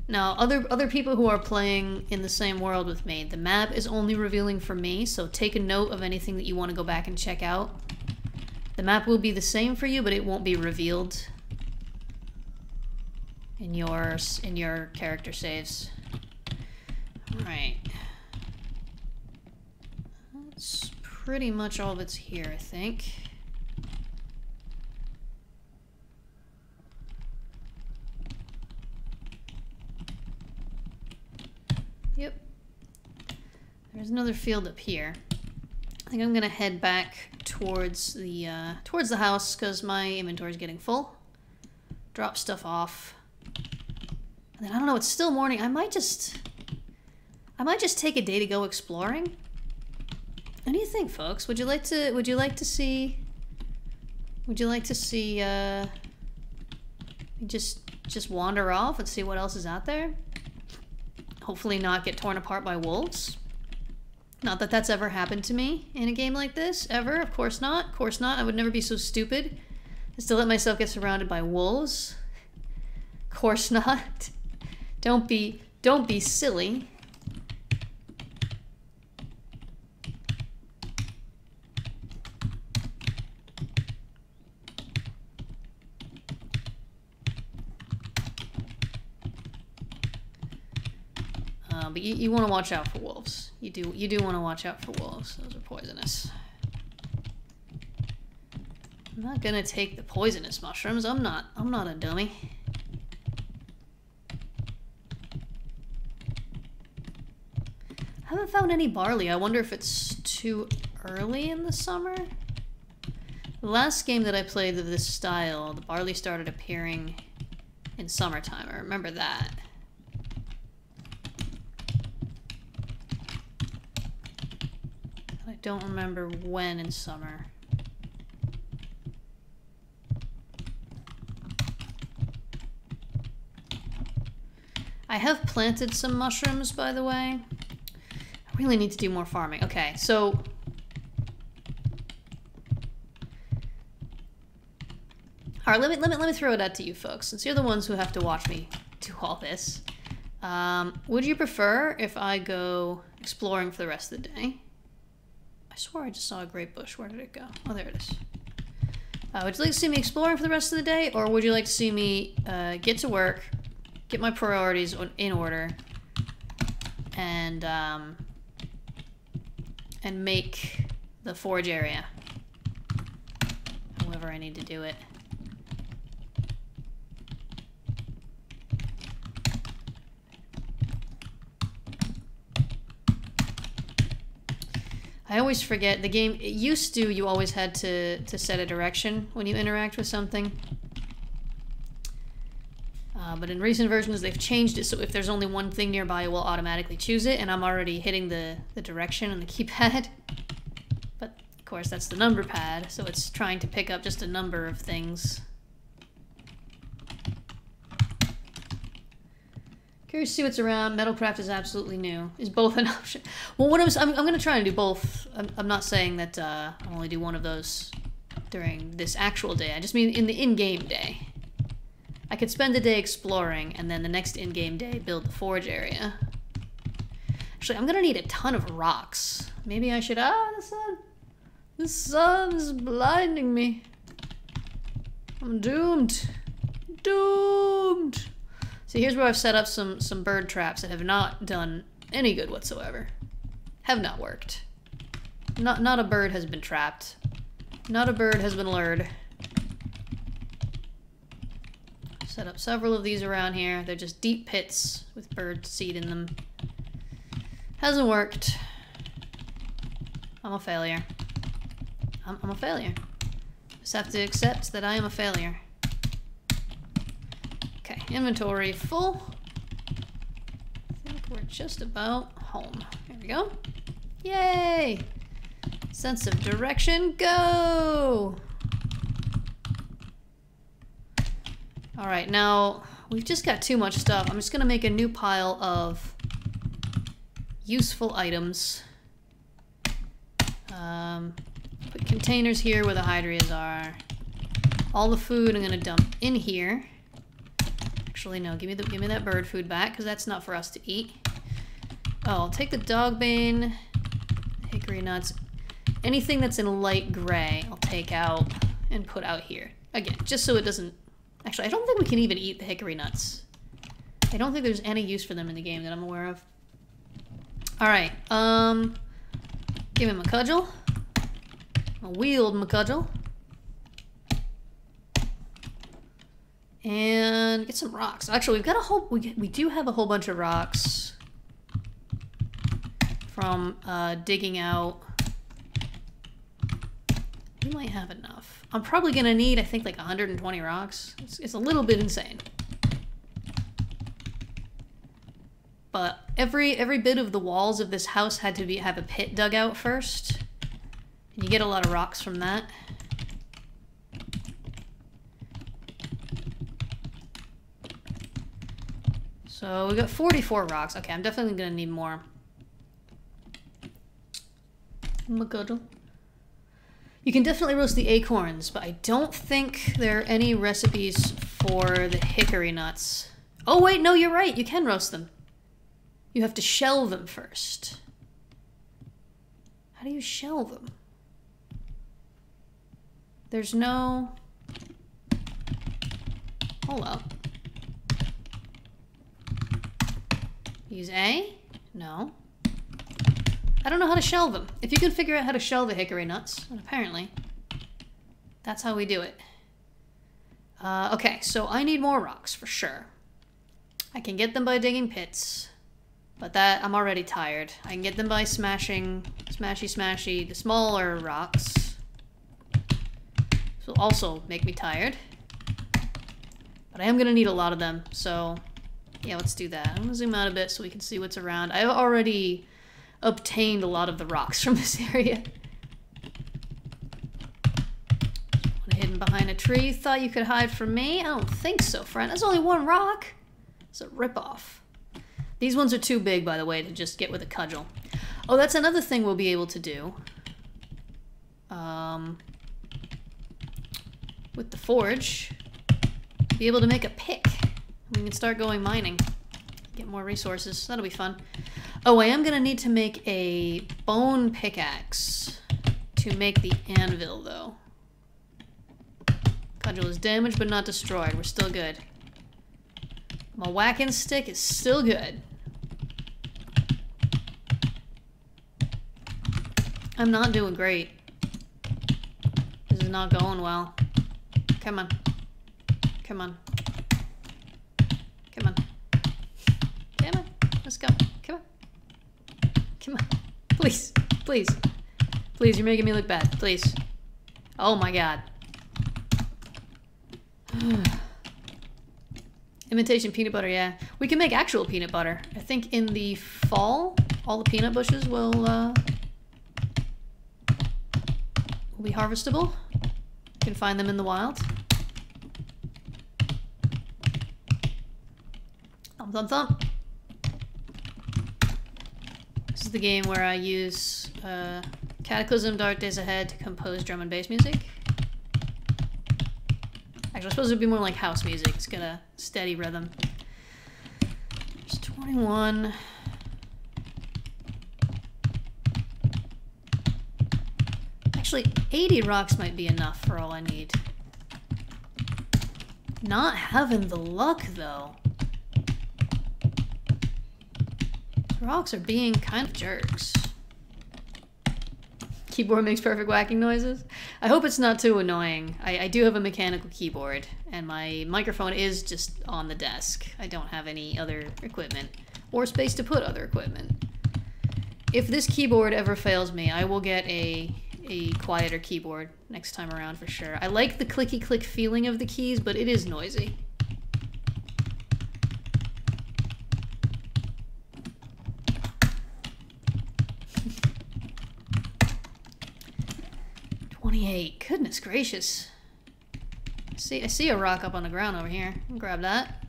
Now, other people who are playing in the same world with me, the map is only revealing for me, so take a note of anything that you want to go back and check out. The map will be the same for you, but it won't be revealed in your character saves. Alright. That's pretty much all that's here, I think. Yep. There's another field up here. I think I'm gonna head back towards the house because my inventory is getting full. Drop stuff off. And then I don't know, it's still morning. I might just take a day to go exploring. What do you think, folks? Would you like to see just wander off and see what else is out there? Hopefully not get torn apart by wolves. Not that that's ever happened to me in a game like this, ever. Of course not. Of course not. I would never be so stupid as to let myself get surrounded by wolves. Of course not. Don't be silly. But you want to watch out for wolves. You do want to watch out for wolves. Those are poisonous. I'm not gonna take the poisonous mushrooms. I'm not a dummy. I haven't found any barley. I wonder if it's too early in the summer. The last game that I played of this style, the barley started appearing in summertime. I remember that. I don't remember when in summer. I have planted some mushrooms, by the way. I really need to do more farming. Okay, so all right, let me throw it out to you folks, since you're the ones who have to watch me do all this. Would you prefer if I go exploring for the rest of the day? I swore I just saw a great bush. Where did it go? Oh, there it is. Would you like to see me exploring for the rest of the day, or would you like to see me get to work, get my priorities in order, and make the forage area? However I need to do it. I always forget the game. It used to, you always had to set a direction when you interact with something. But in recent versions, they've changed it so if there's only one thing nearby, it will automatically choose it, and I'm already hitting the direction on the keypad. But, of course, that's the number pad, so it's trying to pick up just a number of things. Curious to see what's around. Metalcraft is absolutely new. Is both an option? Well, what I'm going to try and do both. I'm not saying that I'll only do one of those during this actual day. I just mean in the in-game day. I could spend a day exploring, and then the next in-game day build the forage area. Actually, I'm gonna need a ton of rocks. Maybe I should... Ah, the sun! The sun's blinding me. I'm doomed. Doomed! See, here's where I've set up some bird traps that have not done any good whatsoever. Have not worked. Not a bird has been trapped. Not a bird has been lured. Set up several of these around here. They're just deep pits with bird seed in them. Hasn't worked. I'm a failure. I'm a failure. Just have to accept that I am a failure. Okay, inventory full. I think we're just about home. Here we go. Yay! Sense of direction, go! Alright, now, we've just got too much stuff. I'm just gonna make a new pile of useful items. Put containers here where the hydrias are. All the food I'm gonna dump in here. Actually, no, give me that bird food back, because that's not for us to eat. Oh, I'll take the dog bane, hickory nuts. Anything that's in light gray, I'll take out and put out here. Again, just so it doesn't... Actually, I don't think we can even eat the hickory nuts. I don't think there's any use for them in the game that I'm aware of. Alright, give him a cudgel. I'll wield my cudgel. And get some rocks. Actually, we've got a whole... We do have a whole bunch of rocks from digging out. We might have enough. I'm probably gonna need, I think, like 120 rocks. It's a little bit insane. But every bit of the walls of this house had to have a pit dug out first. And you get a lot of rocks from that. So we got 44 rocks. Okay, I'm definitely gonna need more. Macudle. You can definitely roast the acorns, but I don't think there are any recipes for the hickory nuts. Oh wait, no, you're right. You can roast them. You have to shell them first. How do you shell them? There's no... Hold up. Use A? No. I don't know how to shell them. If you can figure out how to shell the hickory nuts, and apparently that's how we do it. Okay, so I need more rocks for sure. I can get them by digging pits, but that I'm already tired. I can get them by smashing, smashy the smaller rocks. This will also make me tired. But I am gonna need a lot of them, so yeah, let's do that. I'm gonna zoom out a bit so we can see what's around. I've already obtained a lot of the rocks from this area. One hidden behind a tree. Thought you could hide from me? I don't think so, friend. That's only one rock. It's a ripoff. These ones are too big, by the way, to just get with a cudgel. Oh, that's another thing we'll be able to do. With the forge, be able to make a pick. We can start going mining. Get more resources. That'll be fun. Oh, I am gonna need to make a bone pickaxe to make the anvil, though. Cudgel is damaged but not destroyed. We're still good. My whacking stick is still good. I'm not doing great. This is not going well. Come on. Come on. Come on. Come on. Let's go. Come on. Come on. Please. Please. Please, you're making me look bad. Please. Oh my god. Imitation peanut butter, yeah. We can make actual peanut butter. I think in the fall, all the peanut bushes will be harvestable. You can find them in the wild. Thump, thump, thump. This is the game where I use Cataclysm, Dark Days Ahead to compose drum and bass music. Actually, it's supposed to be more like house music. It's got a steady rhythm. There's 21. Actually, 80 rocks might be enough for all I need. Not having the luck, though. Rocks are being kind of jerks. Keyboard makes perfect whacking noises. I hope it's not too annoying. I do have a mechanical keyboard, and my microphone is just on the desk. I don't have any other equipment, or space to put other equipment. If this keyboard ever fails me, I will get a quieter keyboard next time around for sure. I like the clicky-click feeling of the keys, but it is noisy. Goodness gracious. I see a rock up on the ground over here. I'll grab that.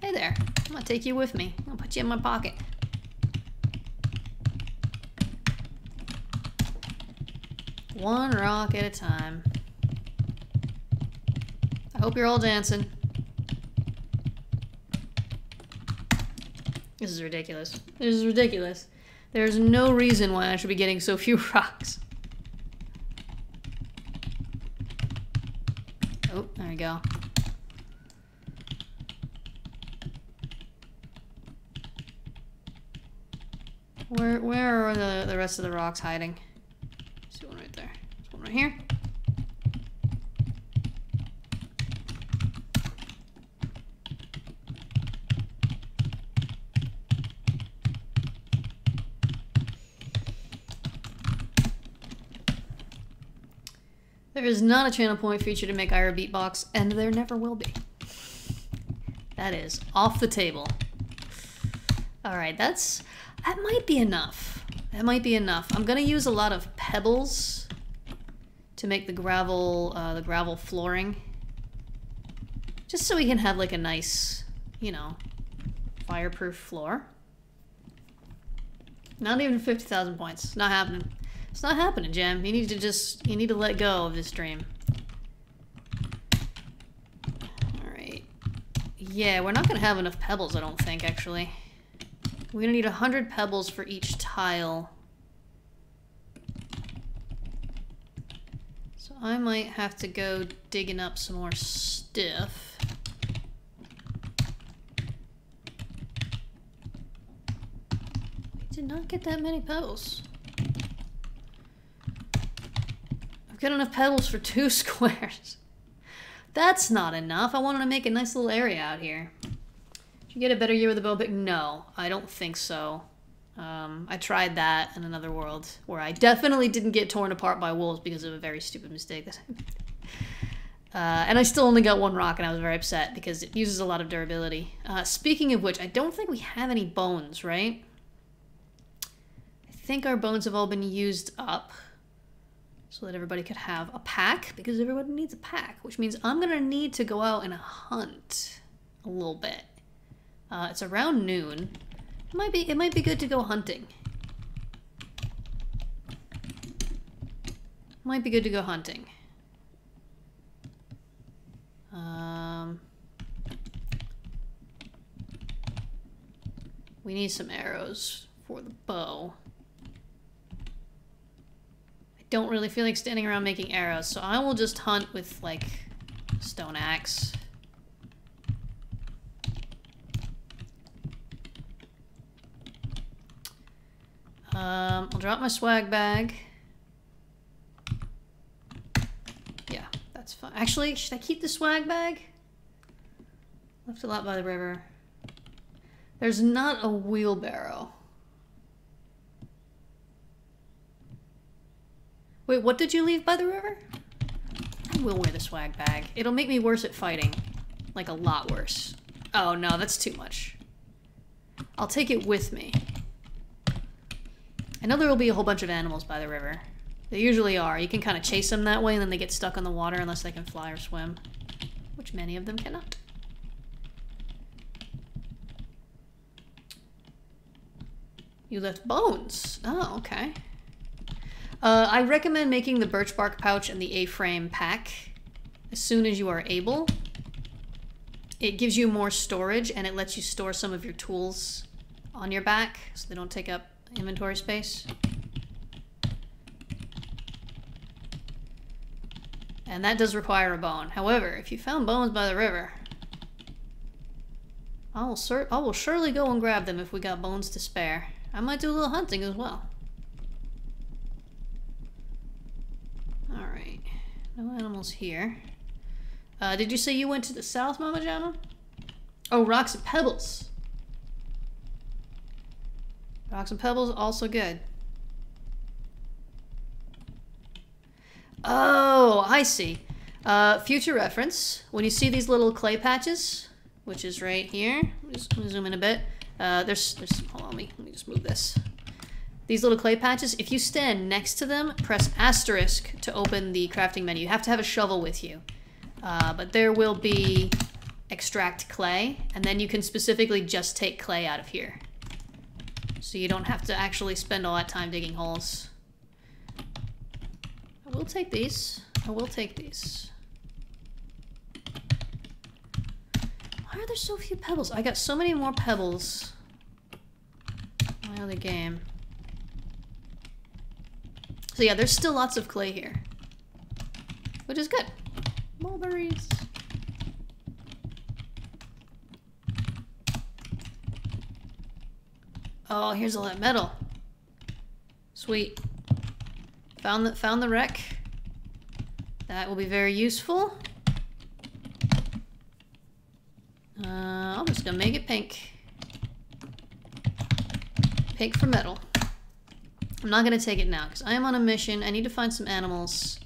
Hey there. I'm gonna take you with me. I'll put you in my pocket. One rock at a time. I hope you're all dancing. This is ridiculous. This is ridiculous. There's no reason why I should be getting so few rocks. Oh, there we go. Where are the rest of the rocks hiding? There's one right there. There's one right here. There is not a channel point feature to make Ira beatbox, and there never will be. That is off the table. Alright, that might be enough. That might be enough. I'm gonna use a lot of pebbles to make the gravel flooring. Just so we can have like a nice, you know, fireproof floor. Not even 50,000 points. Not happening. It's not happening, Jam. You need to let go of this dream. Alright. Yeah, we're not gonna have enough pebbles, I don't think, actually. We're gonna need 100 pebbles for each tile. So I might have to go digging up some more stuff. I did not get that many pebbles. I've got enough pebbles for 2 squares. That's not enough. I wanted to make a nice little area out here. Did you get a better year with the bow pick? No, I don't think so. I tried that in another world where I definitely didn't get torn apart by wolves because of a very stupid mistake that I made. And I still only got 1 rock and I was very upset because it uses a lot of durability. Speaking of which, I don't think we have any bones, right? I think our bones have all been used up so that everybody could have a pack, because everybody needs a pack, which means I'm gonna need to go out and hunt a little bit. It's around noon. It might be good to go hunting. Might be good to go hunting. We need some arrows for the bow. I don't really feel like standing around making arrows, so I will just hunt with, like, stone axe. I'll drop my swag bag. Yeah, that's fine. Actually, should I keep the swag bag? Left a lot by the river. There's not a wheelbarrow. Wait, what did you leave by the river? I will wear the swag bag. It'll make me worse at fighting. Like, a lot worse. Oh, no, that's too much. I'll take it with me. I know there will be a whole bunch of animals by the river. They usually are. You can kind of chase them that way, and then they get stuck on the water unless they can fly or swim. Which many of them cannot. You left bones. Oh, okay. I recommend making the birch bark pouch and the A-frame pack as soon as you are able. It gives you more storage, and it lets you store some of your tools on your back so they don't take up inventory space. And that does require a bone. However, if you found bones by the river, I will surely go and grab them if we got bones to spare. I might do a little hunting as well. Alright. No animals here. Did you say you went to the south, Mama Jama? Oh, rocks and pebbles. Rocks and pebbles, also good. Oh, I see. Future reference. When you see these little clay patches, which is right here. Just zoom in a bit. Hold on, let me just move this. These little clay patches, if you stand next to them, press asterisk to open the crafting menu. You have to have a shovel with you. But there will be extract clay, and then you can specifically just take clay out of here. So you don't have to actually spend all that time digging holes. I will take these. I will take these. Why are there so few pebbles? I got so many more pebbles in my other game. So yeah, there's still lots of clay here, which is good. Mulberries. Oh, here's all that metal. Sweet. Found the wreck. That will be very useful. I'm just gonna make it pink. Pink for metal. I'm not gonna take it now because I am on a mission. I need to find some animals.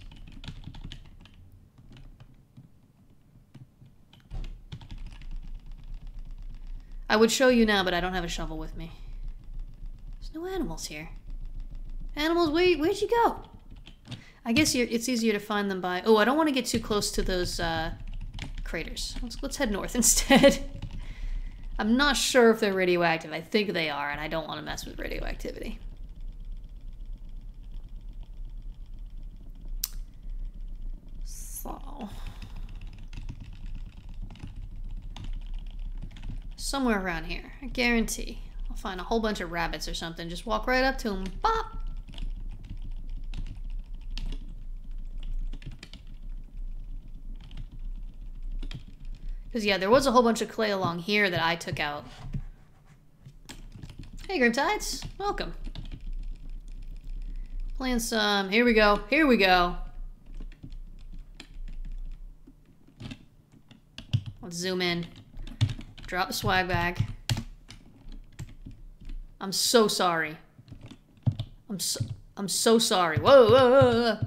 I would show you now, but I don't have a shovel with me. There's no animals here. Animals, where'd you go? I guess it's easier to find them by... Oh, I don't want to get too close to those craters. Let's head north instead. I'm not sure if they're radioactive. I think they are, and I don't want to mess with radioactivity. So... somewhere around here. I guarantee. I'll find a whole bunch of rabbits or something. Just walk right up to them. Bop! Because, yeah, there was a whole bunch of clay along here that I took out. Hey, Grimtides. Welcome. Playing some... Here we go. Here we go. Let's zoom in. Drop the swag bag. I'm so sorry. I'm so sorry. Whoa, whoa, whoa, whoa.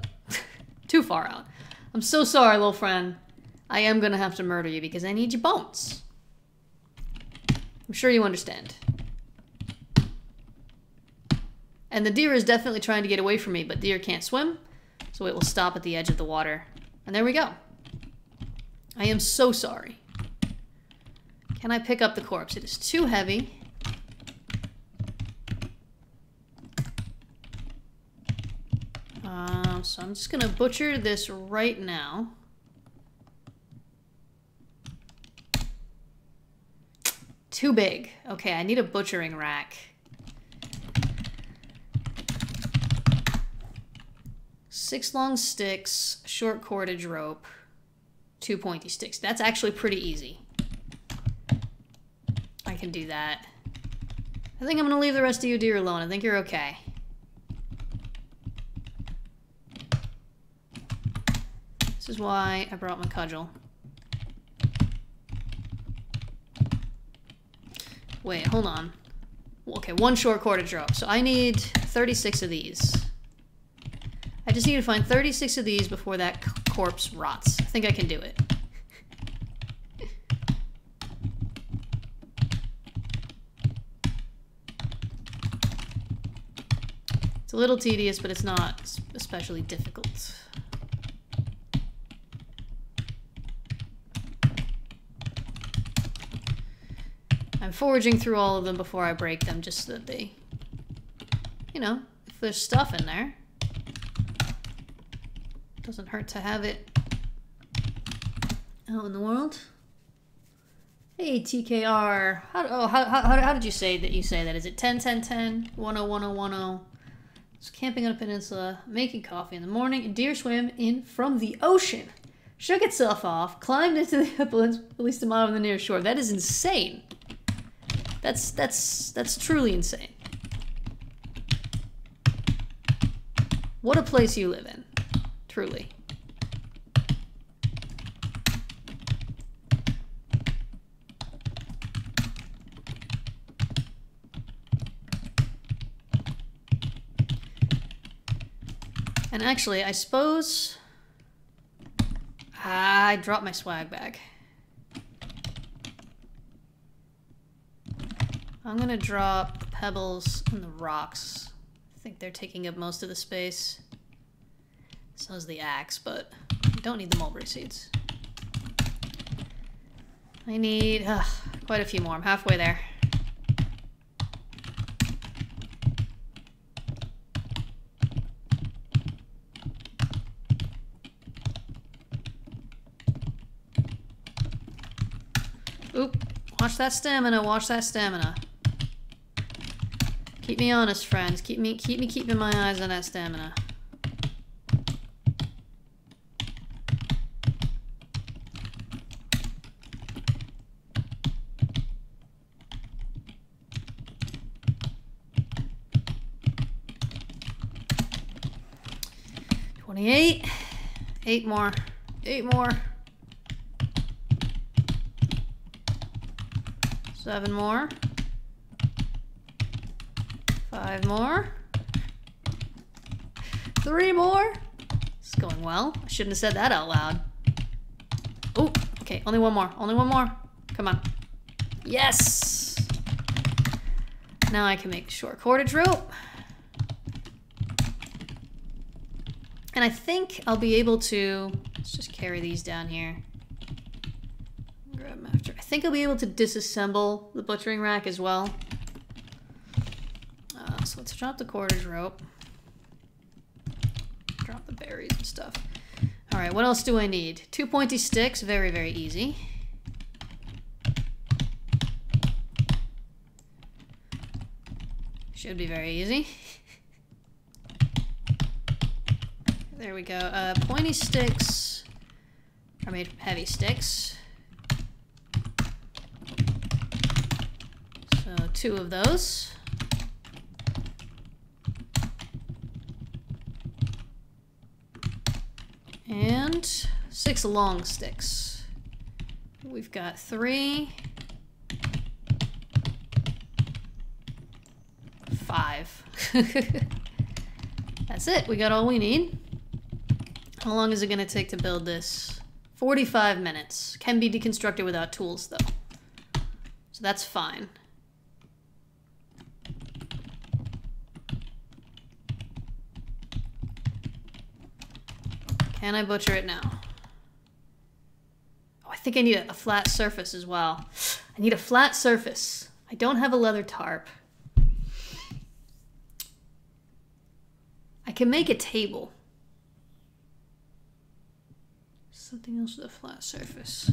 Too far out. I'm so sorry, little friend. I am gonna have to murder you because I need your bones. I'm sure you understand. And the deer is definitely trying to get away from me, but deer can't swim, so it will stop at the edge of the water. And there we go. I am so sorry. Can I pick up the corpse? It is too heavy. So I'm just gonna butcher this right now. Too big. Okay, I need a butchering rack. 6 long sticks, short cordage rope, 2 pointy sticks. That's actually pretty easy. I can do that. I think I'm gonna leave the rest of you deer alone. I think you're okay. This is why I brought my cudgel. Wait, hold on. Okay, 1 short cordage rope. So I need 36 of these. I I just need to find 36 of these before that corpse rots. I think I can do it. It's a little tedious, but it's not especially difficult. I'm foraging through all of them before I break them, just so that they, you know, if there's stuff in there, it doesn't hurt to have it out in the world. Hey, TKR. How did you say that? You say that? Is it 10, 10, 10, 10, 10, 10? It's camping on a peninsula, making coffee in the morning, a deer swam in from the ocean, shook itself off, climbed into the uplands, released a mile on the near shore. That is insane. That's truly insane. What a place you live in. Truly. And actually, I suppose I dropped my swag bag. I'm gonna drop the pebbles and the rocks. I think they're taking up most of the space. So is the axe, but I don't need the mulberry seeds. I need quite a few more. I'm halfway there. Oop, watch that stamina, watch that stamina. Keep me honest, friends. Keep me keeping my eyes on that stamina. $28. 8 more. 8 more. 7 more. 5 more. 3 more. It's going well. I shouldn't have said that out loud. Oh, okay. Only 1 more. Only 1 more. Come on. Yes! Now I can make short cordage rope. And I think I'll be able to... Let's just carry these down here. Grab them after. I think I'll be able to disassemble the butchering rack as well. So let's drop the cordage rope. Drop the berries and stuff. Alright, what else do I need? 2 pointy sticks. Very, very easy. Should be very easy. There we go. Pointy sticks are made from heavy sticks. So 2 of those. And 6 long sticks. We've got 3. 5. That's it. We got all we need. How long is it going to take to build this? 45 minutes. Can be deconstructed without tools, though. So that's fine. Can I butcher it now? Oh, I think I need a flat surface as well. I need a flat surface. I don't have a leather tarp. I can make a table. Something else with a flat surface.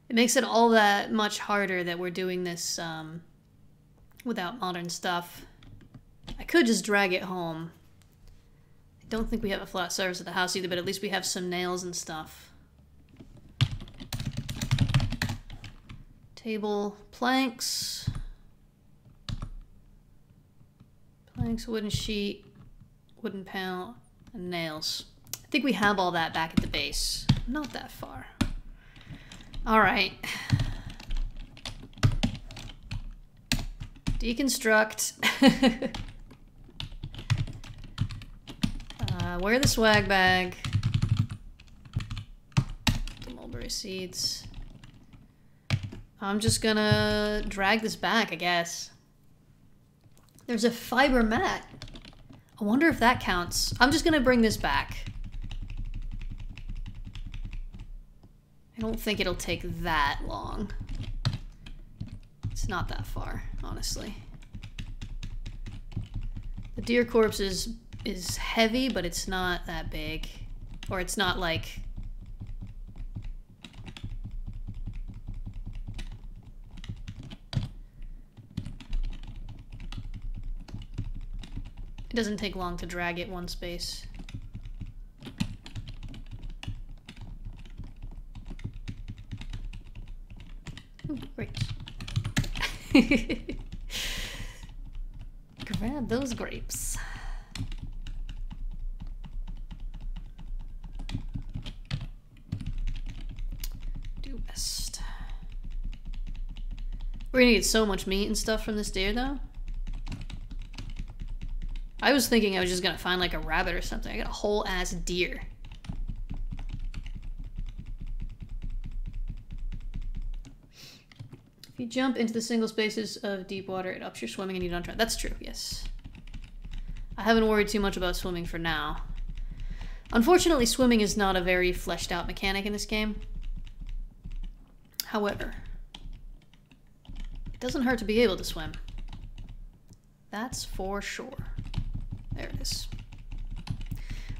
It makes it all that much harder that we're doing this without modern stuff. I could just drag it home. I don't think we have a flat surface at the house either, but at least we have some nails and stuff. Table, planks. Planks, wooden sheet, wooden panel, and nails. I think we have all that back at the base. Not that far. All right. Deconstruct. Wear the swag bag. The mulberry seeds. I'm just gonna drag this back, I guess. There's a fiber mat. I wonder if that counts. I'm just gonna bring this back. I don't think it'll take that long. It's not that far, honestly. The deer corpse is heavy, but it's not that big. Or it's not like... It doesn't take long to drag it one space. Ooh, grapes. Grab those grapes. Do best. We're gonna get so much meat and stuff from this deer, though. I was thinking I was just gonna find like a rabbit or something. I got a whole ass deer. If you jump into the single spaces of deep water, it ups your swimming and you don't drown. That's true, yes. I haven't worried too much about swimming for now. Unfortunately, swimming is not a very fleshed out mechanic in this game. However, it doesn't hurt to be able to swim. That's for sure. There it is.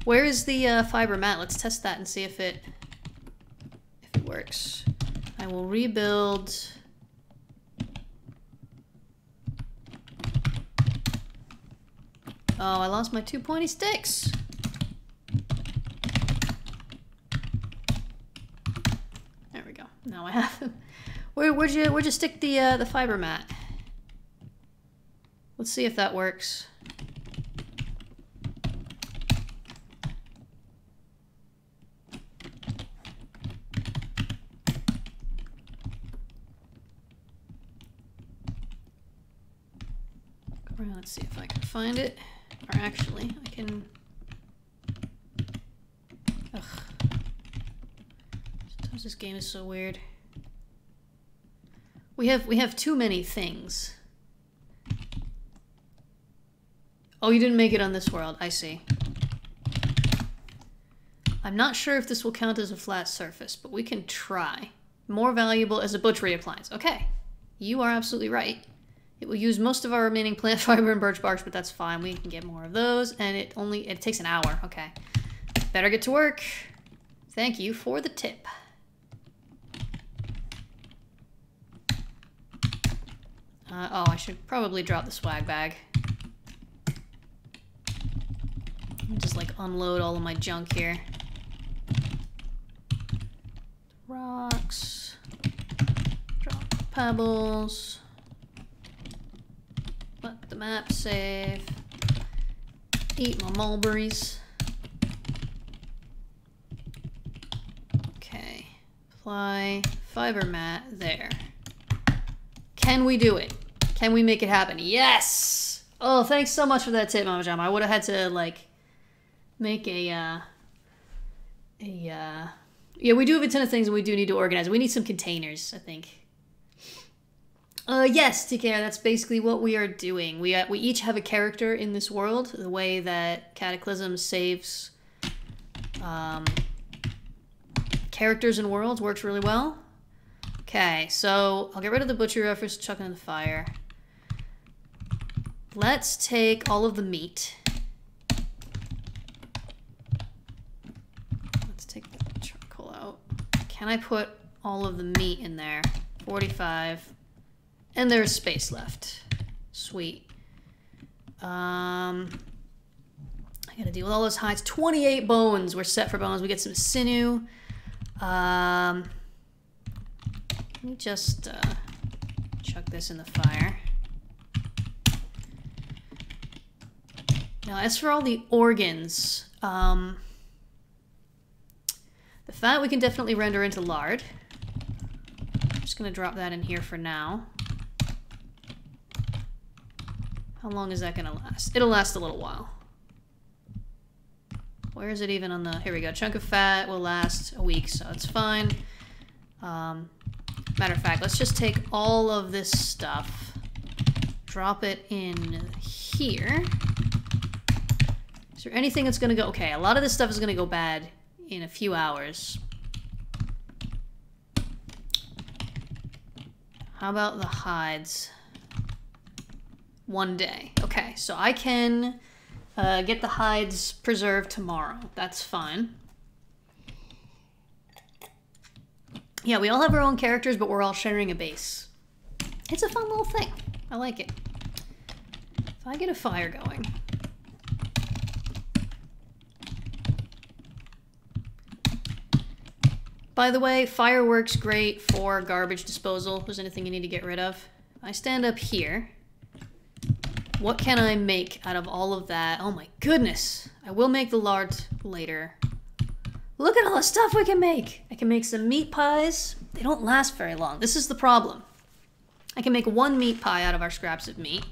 Where is the fiber mat? Let's test that and see if it works. I will rebuild. Oh, I lost my 2 pointy sticks. There we go. Now I have them. Where'd you stick the fiber mat? Let's see if that works. Let's see if I can find it. Or actually, I can... Ugh. Sometimes this game is so weird. We have too many things. Oh, you didn't make it on this world. I see. I'm not sure if this will count as a flat surface, but we can try. More valuable as a butchery appliance. Okay. You are absolutely right. It will use most of our remaining plant fiber and birch barks, but that's fine. We can get more of those, and it takes an hour. Okay. Better get to work. Thank you for the tip. Oh, I should probably drop the swag bag. Just like unload all of my junk here. Rocks. Drop pebbles. Let the map save. Eat my mulberries. Okay. Apply fiber mat there. Can we do it? Can we make it happen? Yes! Oh, thanks so much for that tip, Mama Jama. I would have had to, like, make yeah, we do have a ton of things and we do need to organize. We need some containers, I think. Yes, TK, that's basically what we are doing. We each have a character in this world. The way that Cataclysm saves characters and worlds works really well. Okay, so I'll get rid of the butcher reference, chuck it in the fire. Let's take all of the meat. Let's take the charcoal out. Can I put all of the meat in there? 45. And there's space left. Sweet. I gotta deal with all those hides. 28 bones. We're set for bones. We get some sinew. Let me just chuck this in the fire. Now, as for all the organs, the fat we can definitely render into lard. I'm just gonna drop that in here for now. How long is that gonna last? It'll last a little while. Where is it even on the... Here we go. Chunk of fat will last a week, so it's fine. Matter of fact, let's just take all of this stuff, drop it in here. Is there anything that's gonna go... Okay, a lot of this stuff is gonna go bad in a few hours. How about the hides? 1 day. Okay, so I can get the hides preserved tomorrow. That's fine. Yeah, we all have our own characters, but we're all sharing a base. It's a fun little thing. I like it. If I get a fire going... By the way, fire works great for garbage disposal. If there's anything you need to get rid of. I stand up here. What can I make out of all of that? Oh my goodness. I will make the lard later. Look at all the stuff we can make. I can make some meat pies. They don't last very long. This is the problem. I can make 1 meat pie out of our scraps of meat.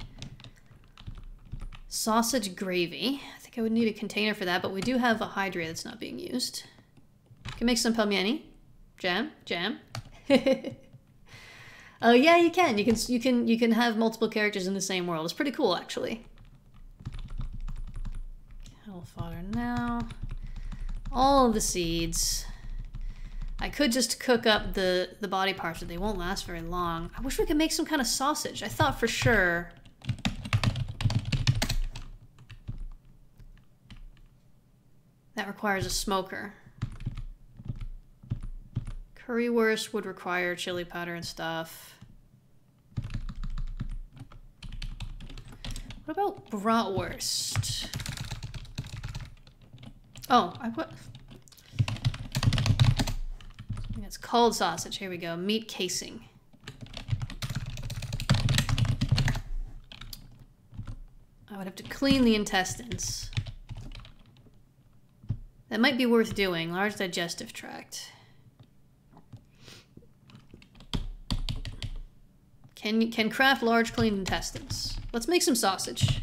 Sausage gravy. I think I would need a container for that, but we do have a hydrate that's not being used. I can make some pelmeni. Jam. Oh yeah, you can. You can have multiple characters in the same world. It's pretty cool, actually. Cattle fodder now. All of the seeds. I could just cook up the body parts, but they won't last very long. I wish we could make some kind of sausage. I thought for sure... that requires a smoker. Currywurst would require chili powder and stuff. What about bratwurst? Oh, I put... it's called sausage. Here we go. Meat casing. I would have to clean the intestines. That might be worth doing. Large digestive tract. Can craft large cleaned intestines. Let's make some sausage.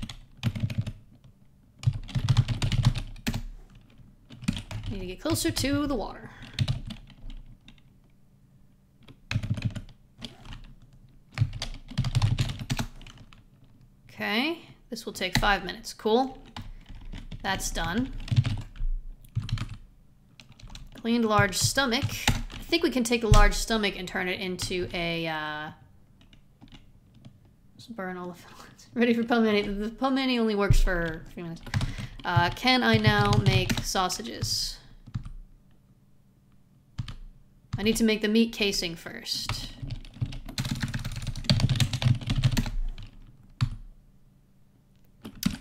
Need to get closer to the water. Okay, this will take 5 minutes. Cool. That's done. Cleaned large stomach. I think we can take the large stomach and turn it into a, let's burn all the fillets. Ready for pelmeni. The pelmeni only works for a few minutes. Can I now make sausages? I need to make the meat casing first.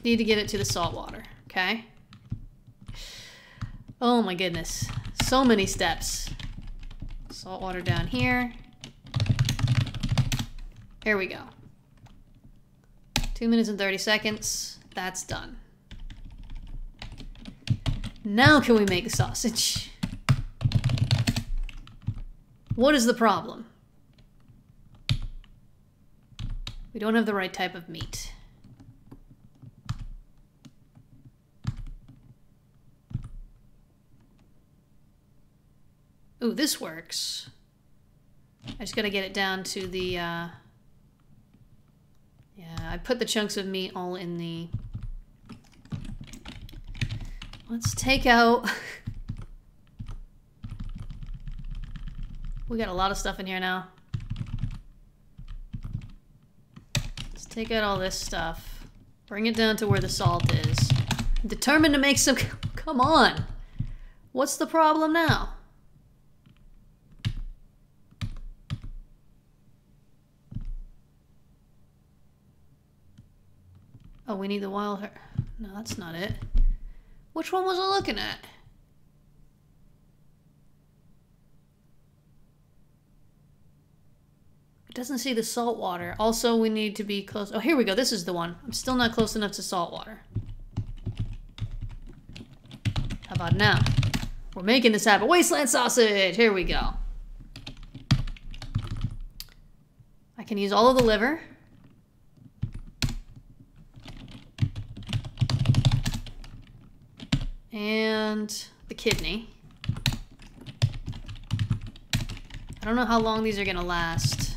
Need to get it to the salt water, okay? Oh my goodness. So many steps. Salt water down here. Here we go. 2 minutes and 30 seconds. That's done. Now can we make a sausage? What is the problem? We don't have the right type of meat. Ooh, this works. I just gotta get it down to the, yeah, I put the chunks of meat all in the... Let's take out... We got a lot of stuff in here now. Let's take out all this stuff. Bring it down to where the salt is. I'm determined to make some... Come on! What's the problem now? Oh, we need the wild hair. No, that's not it. Which one was I looking at? It doesn't see the salt water. Also, we need to be close. Oh, here we go. This is the one. I'm still not close enough to salt water. How about now? We're making this happen. Wasteland sausage! Here we go. I can use all of the liver. And the kidney. I don't know how long these are gonna last.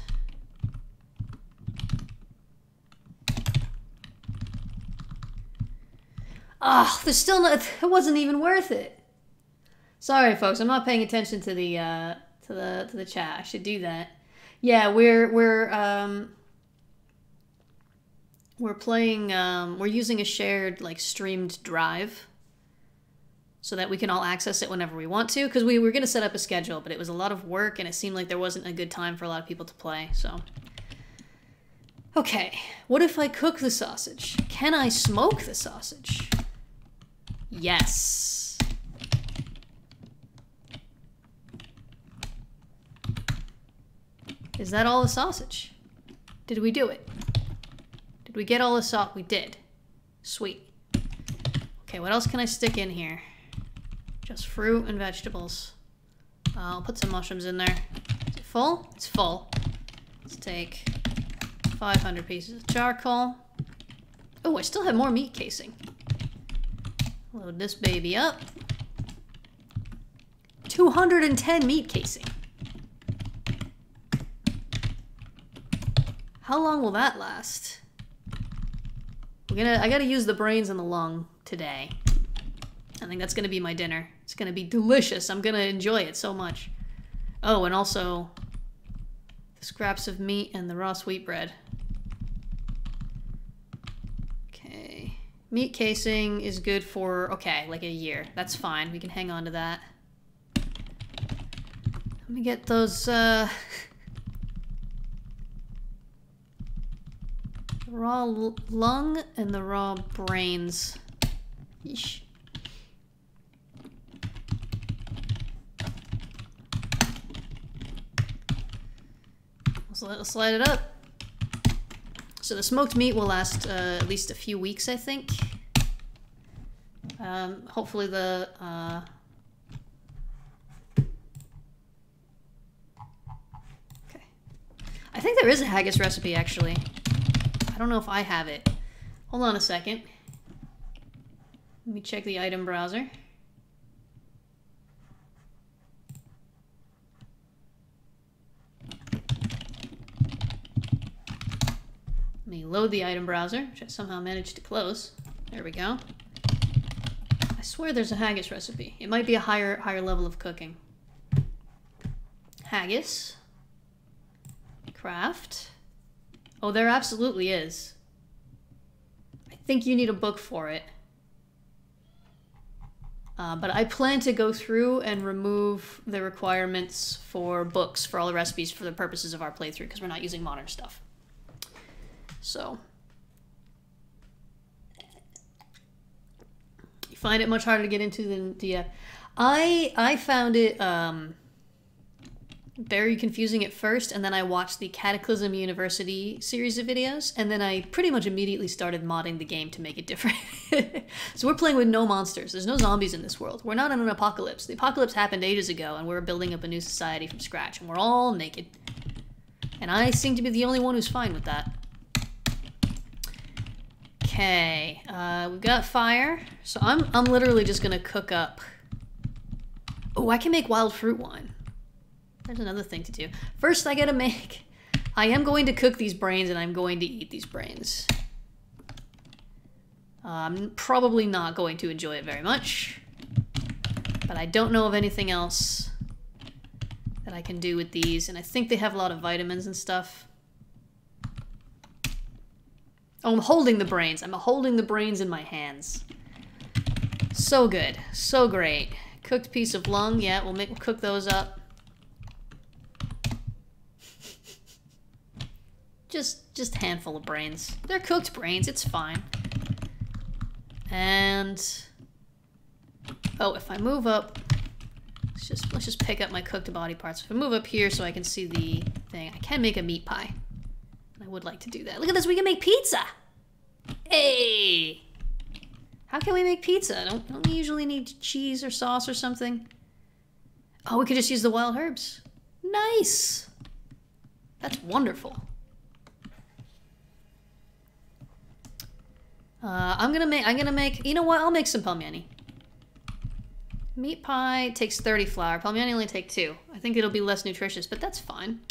Ah, there's still not. It wasn't even worth it. Sorry, folks. I'm not paying attention to the chat. I should do that. Yeah, we're playing. We're using a shared like streamed drive, so that we can all access it whenever we want to. Because we were gonna set up a schedule, but it was a lot of work, and it seemed like there wasn't a good time for a lot of people to play. So. Okay, what if I cook the sausage? Can I smoke the sausage? Yes. Is that all the sausage? Did we do it? Did we get all the sausage? We did. Sweet. Okay, what else can I stick in here? Just fruit and vegetables. I'll put some mushrooms in there. Is it full? It's full. Let's take 500 pieces of charcoal. Oh, I still have more meat casing. Load this baby up. 210 meat casing. How long will that last? I gotta use the brains and the lung today. I think that's gonna be my dinner. It's gonna be delicious. I'm gonna enjoy it so much. Oh, and also the scraps of meat and the raw sweetbread. Okay. Meat casing is good for, okay, like a year. That's fine. We can hang on to that. Let me get those, raw lung and the raw brains. Yeesh. Let's slide it up. So the smoked meat will last at least a few weeks, I think. Hopefully the... Okay. I think there is a haggis recipe, actually. I don't know if I have it. Hold on a second. Let me check the item browser. Let me load the item browser, which I somehow managed to close. There we go. I swear there's a haggis recipe. It might be a higher level of cooking. Haggis. Craft. Oh, there absolutely is. I think you need a book for it. But I plan to go through and remove the requirements for books for all the recipes for the purposes of our playthrough, because we're not using modern stuff. So, you find it much harder to get into than the... I found it very confusing at first, and then I watched the Cataclysm University series of videos, and then I pretty much immediately started modding the game to make it different. So we're playing with no monsters. There's no zombies in this world. We're not in an apocalypse. The apocalypse happened ages ago, and we're building up a new society from scratch, and we're all naked. And I seem to be the only one who's fine with that. Okay, we've got fire, so I'm literally just gonna cook up. Oh, I can make wild fruit wine. There's another thing to do. First, I gotta make... I am going to cook these brains, and I'm going to eat these brains. I'm probably not going to enjoy it very much, but I don't know of anything else that I can do with these, and I think they have a lot of vitamins and stuff. Oh, I'm holding the brains. I'm holding the brains in my hands. So good. So great. Cooked piece of lung. Yeah, we'll cook those up. Just a handful of brains. They're cooked brains. It's fine. And... oh, if I move up... Let's just pick up my cooked body parts. If I move up here so I can see the thing, I can make a meat pie. I would like to do that. Look at this, we can make pizza! Hey! How can we make pizza? Don't we usually need cheese or sauce or something? Oh, we could just use the wild herbs. Nice! That's wonderful. I'm gonna make, you know what, I'll make some pelmeni. Meat pie takes 30 flour. Palmiani only take 2. I think it'll be less nutritious, but that's fine.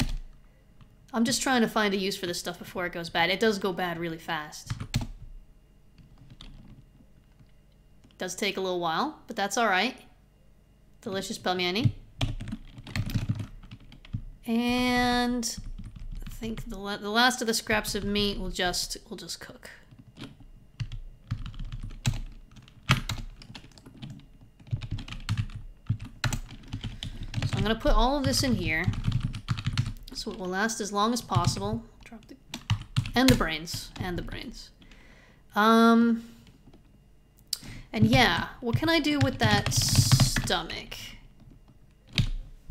I'm just trying to find a use for this stuff before it goes bad. It does go bad really fast. Does take a little while, but that's alright. Delicious palmiani. And I think the last of the scraps of meat will just cook. So I'm gonna put all of this in here, so it will last as long as possible. Drop the and the brains. And yeah, what can I do with that stomach?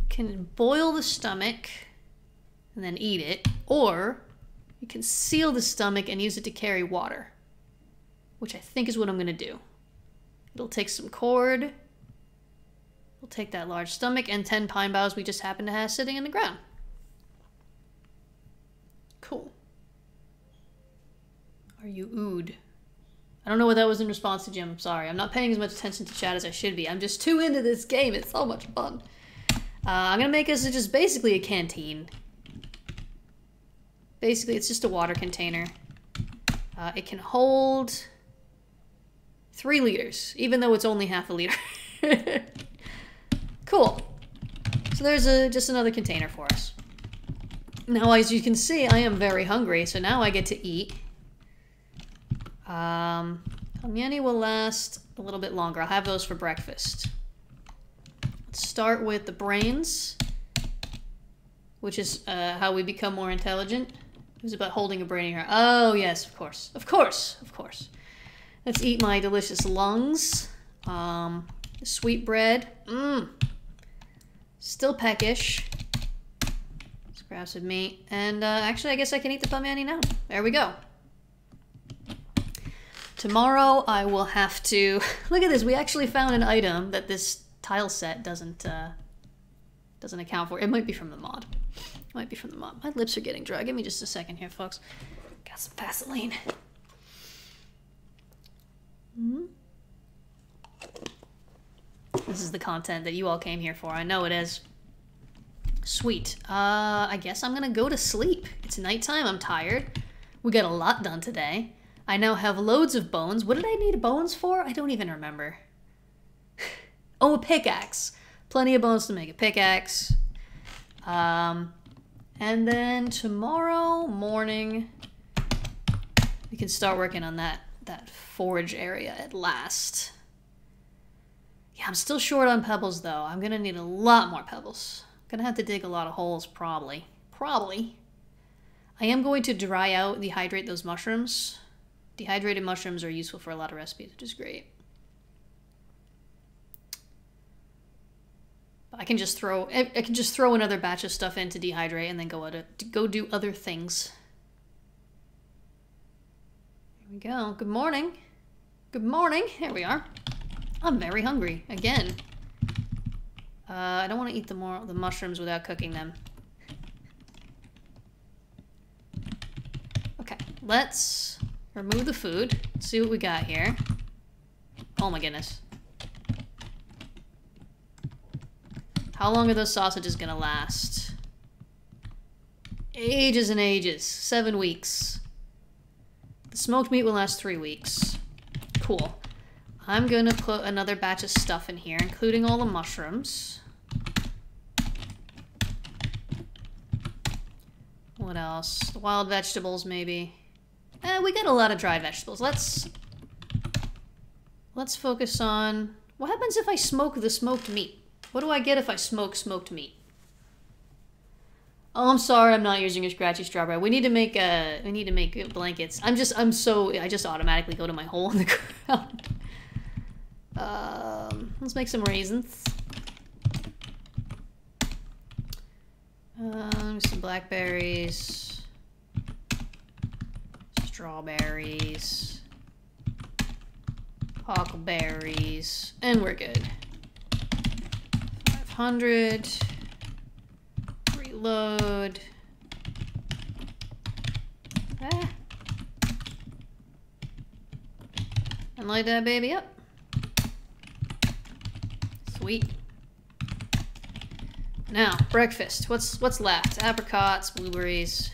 Can boil the stomach and then eat it, or you can seal the stomach and use it to carry water, which I think is what I'm gonna do. It'll take some cord, we'll take that large stomach and 10 pine boughs we just happen to have sitting in the ground. Cool. Are you ooed? I don't know what that was in response to, Jim. I'm sorry. I'm not paying as much attention to chat as I should be. I'm just too into this game. It's so much fun. I'm going to make this just basically a canteen. Basically, it's just a water container. It can hold 3 liters, even though it's only half a liter. Cool. So there's just another container for us. Now, as you can see, I am very hungry, so now I get to eat. Palmiani will last a little bit longer. I'll have those for breakfast. Let's start with the brains, which is how we become more intelligent. It was about holding a brain in your heart. Oh, yes, of course. Of course, of course. Let's eat my delicious lungs. Sweet bread. Still peckish. Scraps of meat. And actually, I guess I can eat the palmiani now. There we go. Tomorrow, I will have to... Look at this. We actually found an item that this tile set doesn't account for. It might be from the mod. It might be from the mod. My lips are getting dry. Give me just a second here, folks. Got some Vaseline. This is the content that you all came here for. I know it is. Sweet. I guess I'm gonna go to sleep. It's nighttime. I'm tired. We got a lot done today. I now have loads of bones. What did I need bones for? I don't even remember. Oh, a pickaxe. Plenty of bones to make a pickaxe. And then tomorrow morning, we can start working on that forage area at last. Yeah, I'm still short on pebbles, though. I'm going to need a lot more pebbles. I'm going to have to dig a lot of holes, probably. Probably. I am going to dry out, dehydrate those mushrooms. Dehydrated mushrooms are useful for a lot of recipes, which is great. I can just throw another batch of stuff in to dehydrate and then go do other things. Here we go. Good morning. Good morning. Here we are. I'm very hungry again. I don't want to eat the mushrooms without cooking them. Okay, let's remove the food. Let's see what we got here. Oh my goodness. How long are those sausages gonna last? Ages and ages. 7 weeks. The smoked meat will last 3 weeks. Cool. I'm gonna put another batch of stuff in here, including all the mushrooms. What else? The wild vegetables, maybe. We got a lot of dried vegetables. Let's focus on... What happens if I smoke the smoked meat? What do I get if I smoke smoked meat? Oh, I'm sorry, I'm not using a scratchy strawberry. We need to make blankets. I just automatically go to my hole in the ground. Let's make some raisins. Some blackberries. Strawberries. Huckleberries. And we're good. 500. Reload. And light that baby up. Sweet. Now, breakfast. What's left? Apricots, blueberries.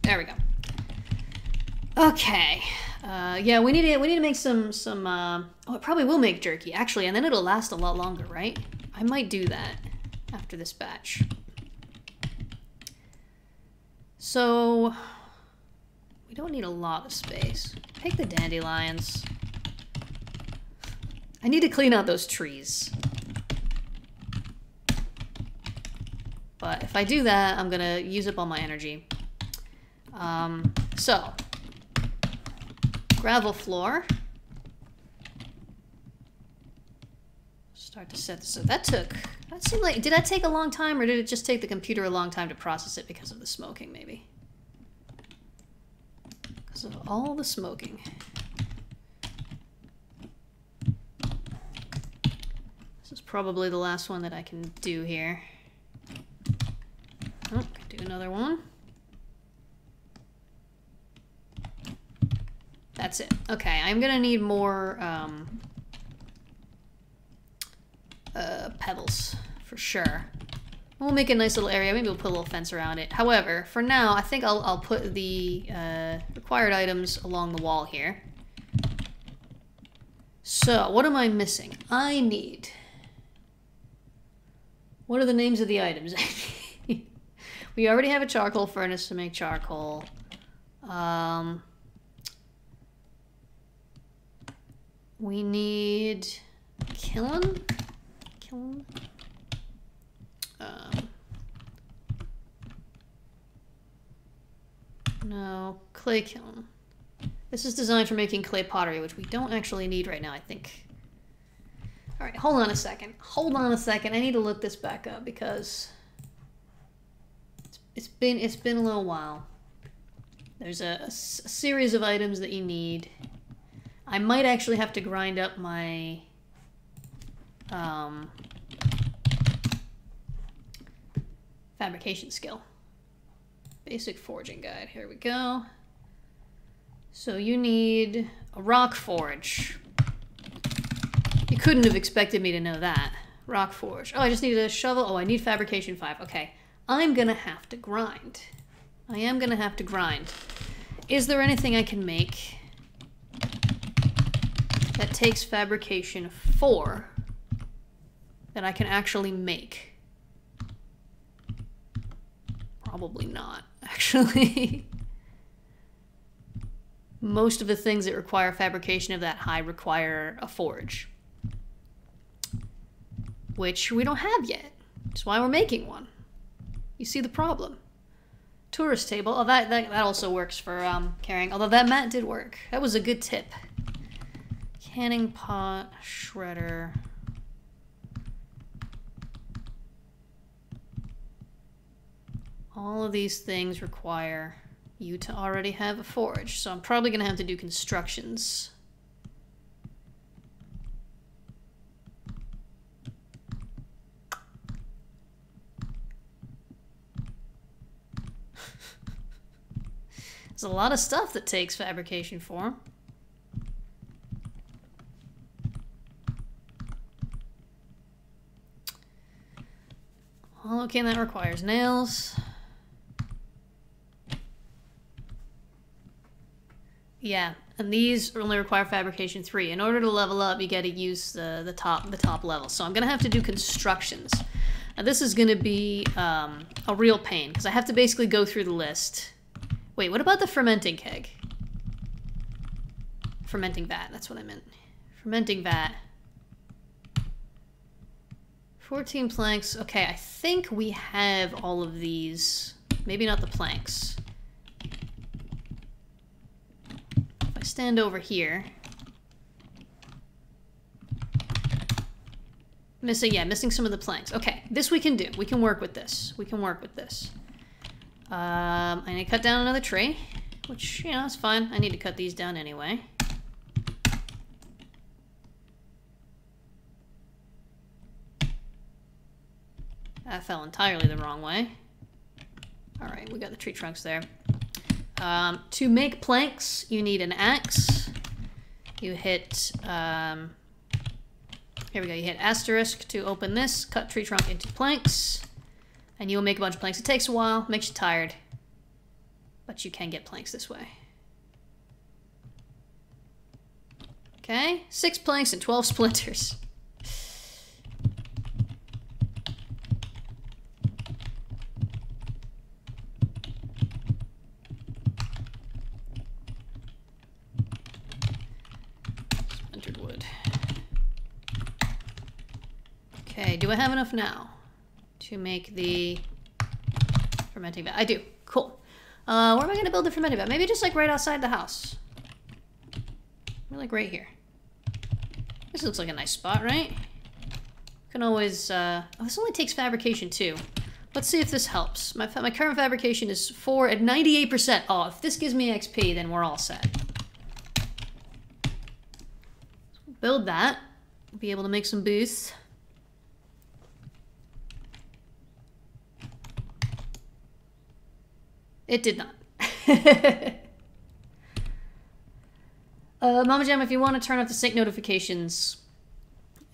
There we go. Okay. Yeah, we need to make some oh, it probably will make jerky, actually, and then it'll last a lot longer, right? I might do that after this batch. So, we don't need a lot of space. Take the dandelions. I need to clean out those trees. But if I do that, I'm gonna use up all my energy. So, gravel floor. Start to set this up. That seemed like, did that take a long time, or did it just take the computer a long time to process it because of the smoking, maybe? Because of all the smoking. This is probably the last one that I can do here. Oh, could do another one. That's it. Okay, I'm gonna need more pebbles for sure. We'll make a nice little area. Maybe we'll put a little fence around it. However, for now, I think I'll put the required items along the wall here. So, what am I missing? I need... What are the names of the items? We already have a charcoal furnace to make charcoal. We need kiln. No, clay kiln. This is designed for making clay pottery, which we don't actually need right now, I think. All right, hold on a second. Hold on a second. I need to look this back up because it's been a little while. There's a series of items that you need. I might actually have to grind up my fabrication skill. Basic foraging guide. Here we go. So you need a rock forge. You couldn't have expected me to know that. Rock forge. Oh, I just need a shovel. Oh, I need fabrication 5. Okay. I'm gonna have to grind. I am gonna have to grind. Is there anything I can make that takes fabrication 4 that I can actually make? Probably not, actually. Most of the things that require fabrication of that high require a forge, which we don't have yet. That's why we're making one. You see the problem. Tourist table. Oh, that also works for carrying. Although that mat did work. That was a good tip. Canning pot, shredder. All of these things require you to already have a forge, so I'm probably going to have to do constructions. There's a lot of stuff that takes fabrication 4. Well, okay, that requires nails. Yeah, and these only require fabrication 3. In order to level up, you got to use the top level. So I'm gonna have to do constructions. Now this is gonna be a real pain because I have to basically go through the list. Wait, what about the fermenting keg? Fermenting vat, that's what I meant. Fermenting vat. 14 planks. Okay, I think we have all of these. Maybe not the planks. If I stand over here. Missing some of the planks. Okay, this we can do. We can work with this. We can work with this. I need to cut down another tree, which, you know, is fine. I need to cut these down anyway. That fell entirely the wrong way. Alright, we got the tree trunks there. To make planks, you need an axe. You hit Here we go. You hit asterisk to open this. Cut tree trunk into planks. And you'll make a bunch of planks. It takes a while. Makes you tired. But you can get planks this way. Okay. 6 planks and 12 splinters. Splintered wood. Okay, do I have enough now to make the fermenting vat? I do. Cool. Where am I going to build the fermenting vat? Maybe just like right outside the house. Maybe like right here. This looks like a nice spot, right? Can always, oh, this only takes fabrication too. Let's see if this helps. My current fabrication is 4 at 98%. Oh, if this gives me XP, then we're all set. Build that. Be able to make some boosts. It did not. Mama Jam, if you want to turn off the sync notifications,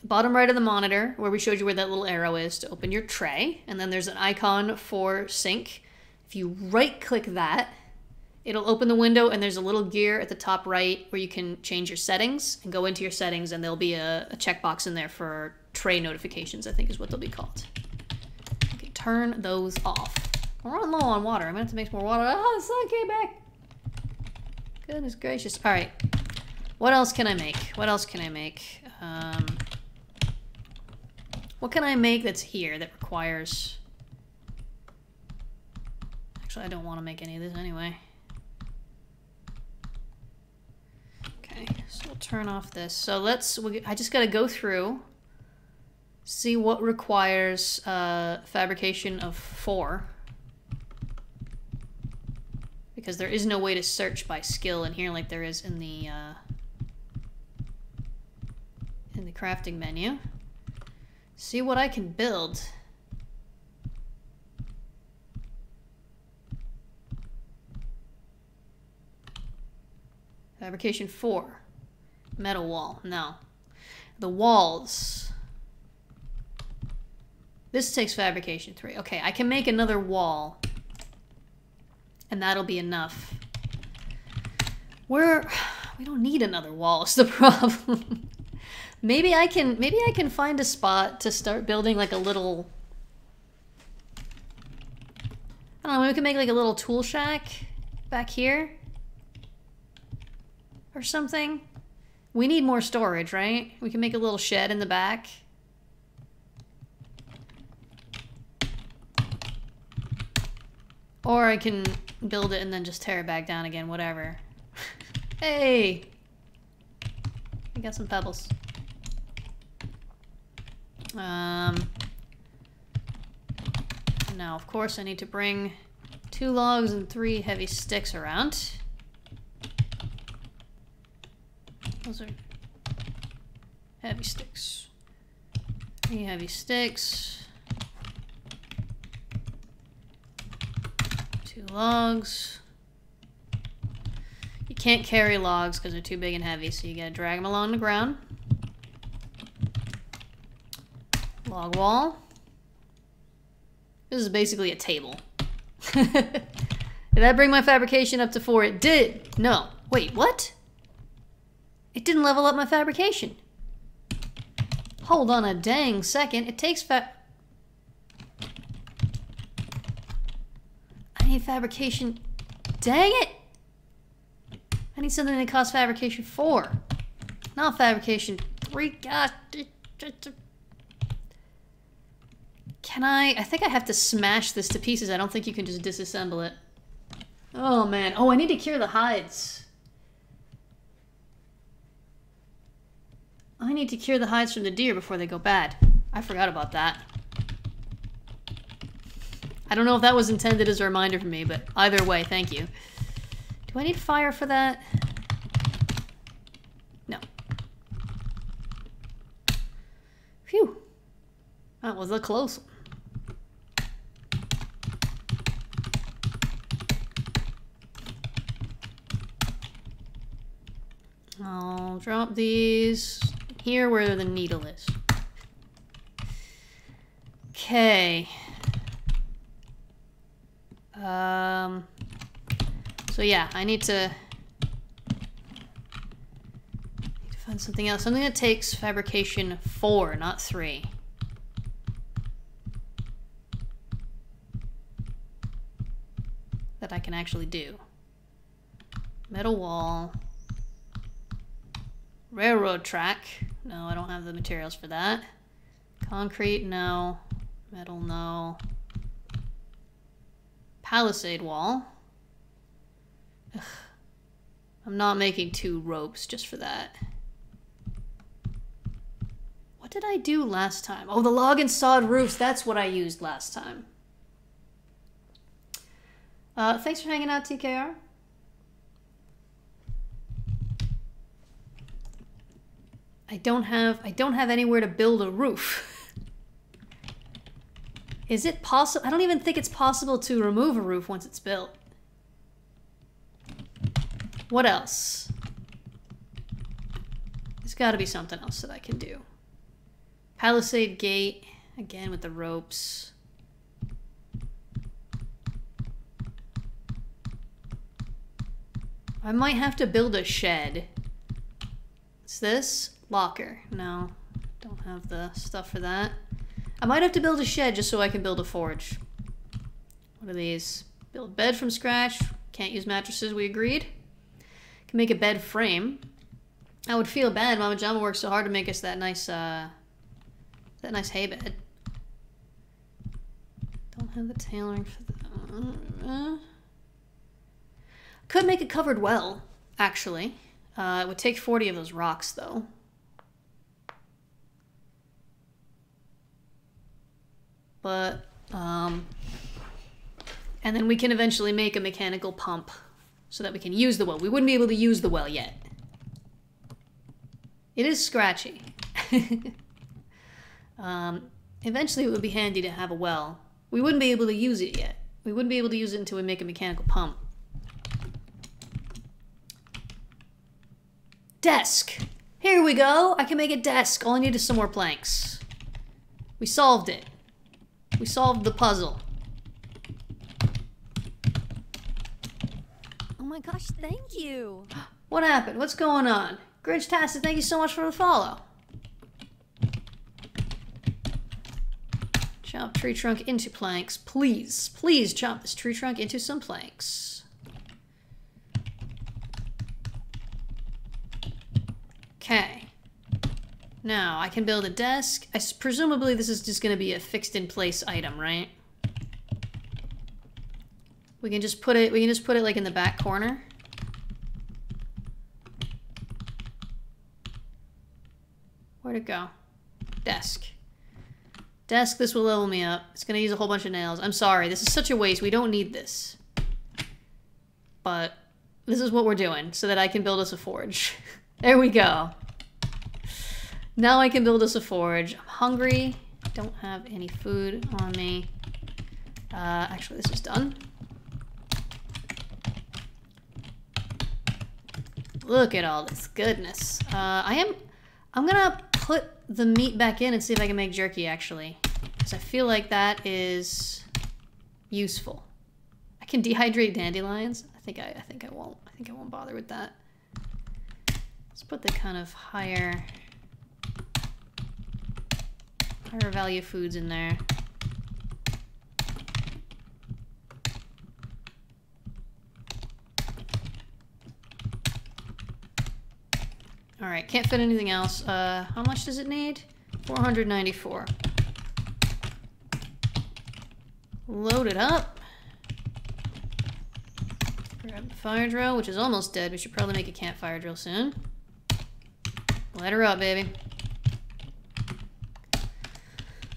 bottom right of the monitor, where we showed you where that little arrow is to open your tray, and then there's an icon for sync. If you right-click that, it'll open the window, and there's a little gear at the top right where you can change your settings, and go into your settings, and there'll be a checkbox in there for tray notifications, I think is what they'll be called. Okay, turn those off. We're on low on water. I'm going to have to make some more water. Oh, the sun came back. Goodness gracious. All right. What else can I make? What else can I make? What can I make that's here that requires... Actually, I don't want to make any of this anyway. Okay, so we'll turn off this. So I just got to go through, see what requires fabrication of 4. Because there is no way to search by skill in here like there is in the crafting menu. See what I can build. Fabrication 4. Metal wall. No. The walls. This takes fabrication 3. Okay, I can make another wall. And that'll be enough. We don't need another wall, is the problem. Maybe I can find a spot to start building like a little... I don't know, maybe we can make like a little tool shack back here. Or something. We need more storage, right? We can make a little shed in the back. Or I can build it and then just tear it back down again, whatever. Hey! I got some pebbles. Now, of course, I need to bring 2 logs and 3 heavy sticks around. Those are heavy sticks. 3 heavy sticks. 2 logs. You can't carry logs because they're too big and heavy, so you gotta drag them along the ground. Log wall. This is basically a table. Did that bring my fabrication up to 4? It did! No. Wait, what? It didn't level up my fabrication. Hold on a dang second. It takes I need fabrication. Dang it! I need something that costs fabrication 4. Not fabrication 3. God. Can I think I have to smash this to pieces. I don't think you can just disassemble it. Oh man. Oh, I need to cure the hides. I need to cure the hides from the deer before they go bad. I forgot about that. I don't know if that was intended as a reminder for me, but either way, thank you. Do I need fire for that? No. Phew. That was a close one. I'll drop these here where the needle is. Okay. So yeah, I need to find something else. Something that takes fabrication 4, not 3. That I can actually do. Metal wall. Railroad track. No, I don't have the materials for that. Concrete, no. Metal, no. Palisade wall. Ugh. I'm not making 2 ropes just for that. What did I do last time? Oh, the log and sod roofs. That's what I used last time. Thanks for hanging out, TKR. I don't have anywhere to build a roof. Is it possible? I don't even think it's possible to remove a roof once it's built. What else? There's got to be something else that I can do. Palisade gate, again with the ropes. I might have to build a shed. What's this? Locker. No, don't have the stuff for that. I might have to build a shed just so I can build a forge. What are these? Build bed from scratch. Can't use mattresses, we agreed. Can make a bed frame. I would feel bad. Mama Jama worked so hard to make us that nice hay bed. Don't have the tailoring for that. Could make a covered well, actually. It would take 40 of those rocks, though. But, and then we can eventually make a mechanical pump so that we can use the well. We wouldn't be able to use the well yet. It is scratchy. Eventually it would be handy to have a well. We wouldn't be able to use it yet. We wouldn't be able to use it until we make a mechanical pump. Desk. Here we go. I can make a desk. All I need is some more planks. We solved it. We solved the puzzle. Oh my gosh, thank you. What happened? What's going on? Grinch-tastic, thank you so much for the follow. Chop tree trunk into planks. Please, please chop this tree trunk into some planks. Okay. Now, I can build a desk. Presumably this is just going to be a fixed-in-place item, right? We can just put it like in the back corner. Where'd it go? Desk. Desk, this will level me up. It's going to use a whole bunch of nails. I'm sorry, this is such a waste. We don't need this. But this is what we're doing so that I can build us a forge. There we go. Now I can build us a forge. I'm hungry. Don't have any food on me. Actually, this is done. Look at all this goodness. I'm gonna put the meat back in and see if I can make jerky, actually. Because I feel like that is useful. I can dehydrate dandelions. I think I won't bother with that. Let's put the kind of higher value foods in there. Alright, can't fit anything else. How much does it need? 494. Load it up. Grab the fire drill, which is almost dead. We should probably make a campfire drill soon. Light her up, baby.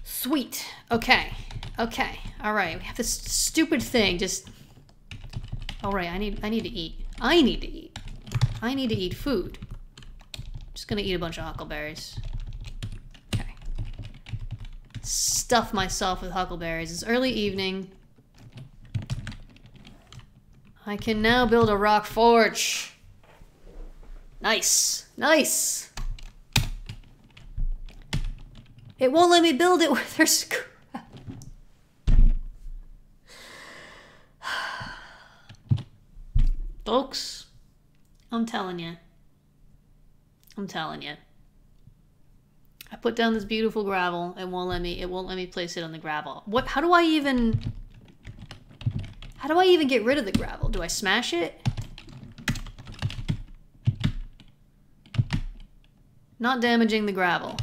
Sweet. Okay. Okay. Alright, we have this stupid thing just... Alright, I need to eat. I need to eat. I need to eat food. Just gonna eat a bunch of huckleberries. Okay. Stuff myself with huckleberries. It's early evening. I can now build a rock forge. Nice. Nice. It won't let me build it with her scrap. Folks, I'm telling you. I'm telling you. I put down this beautiful gravel. It won't let me place it on the gravel. How do I even get rid of the gravel? Do I smash it? Not damaging the gravel.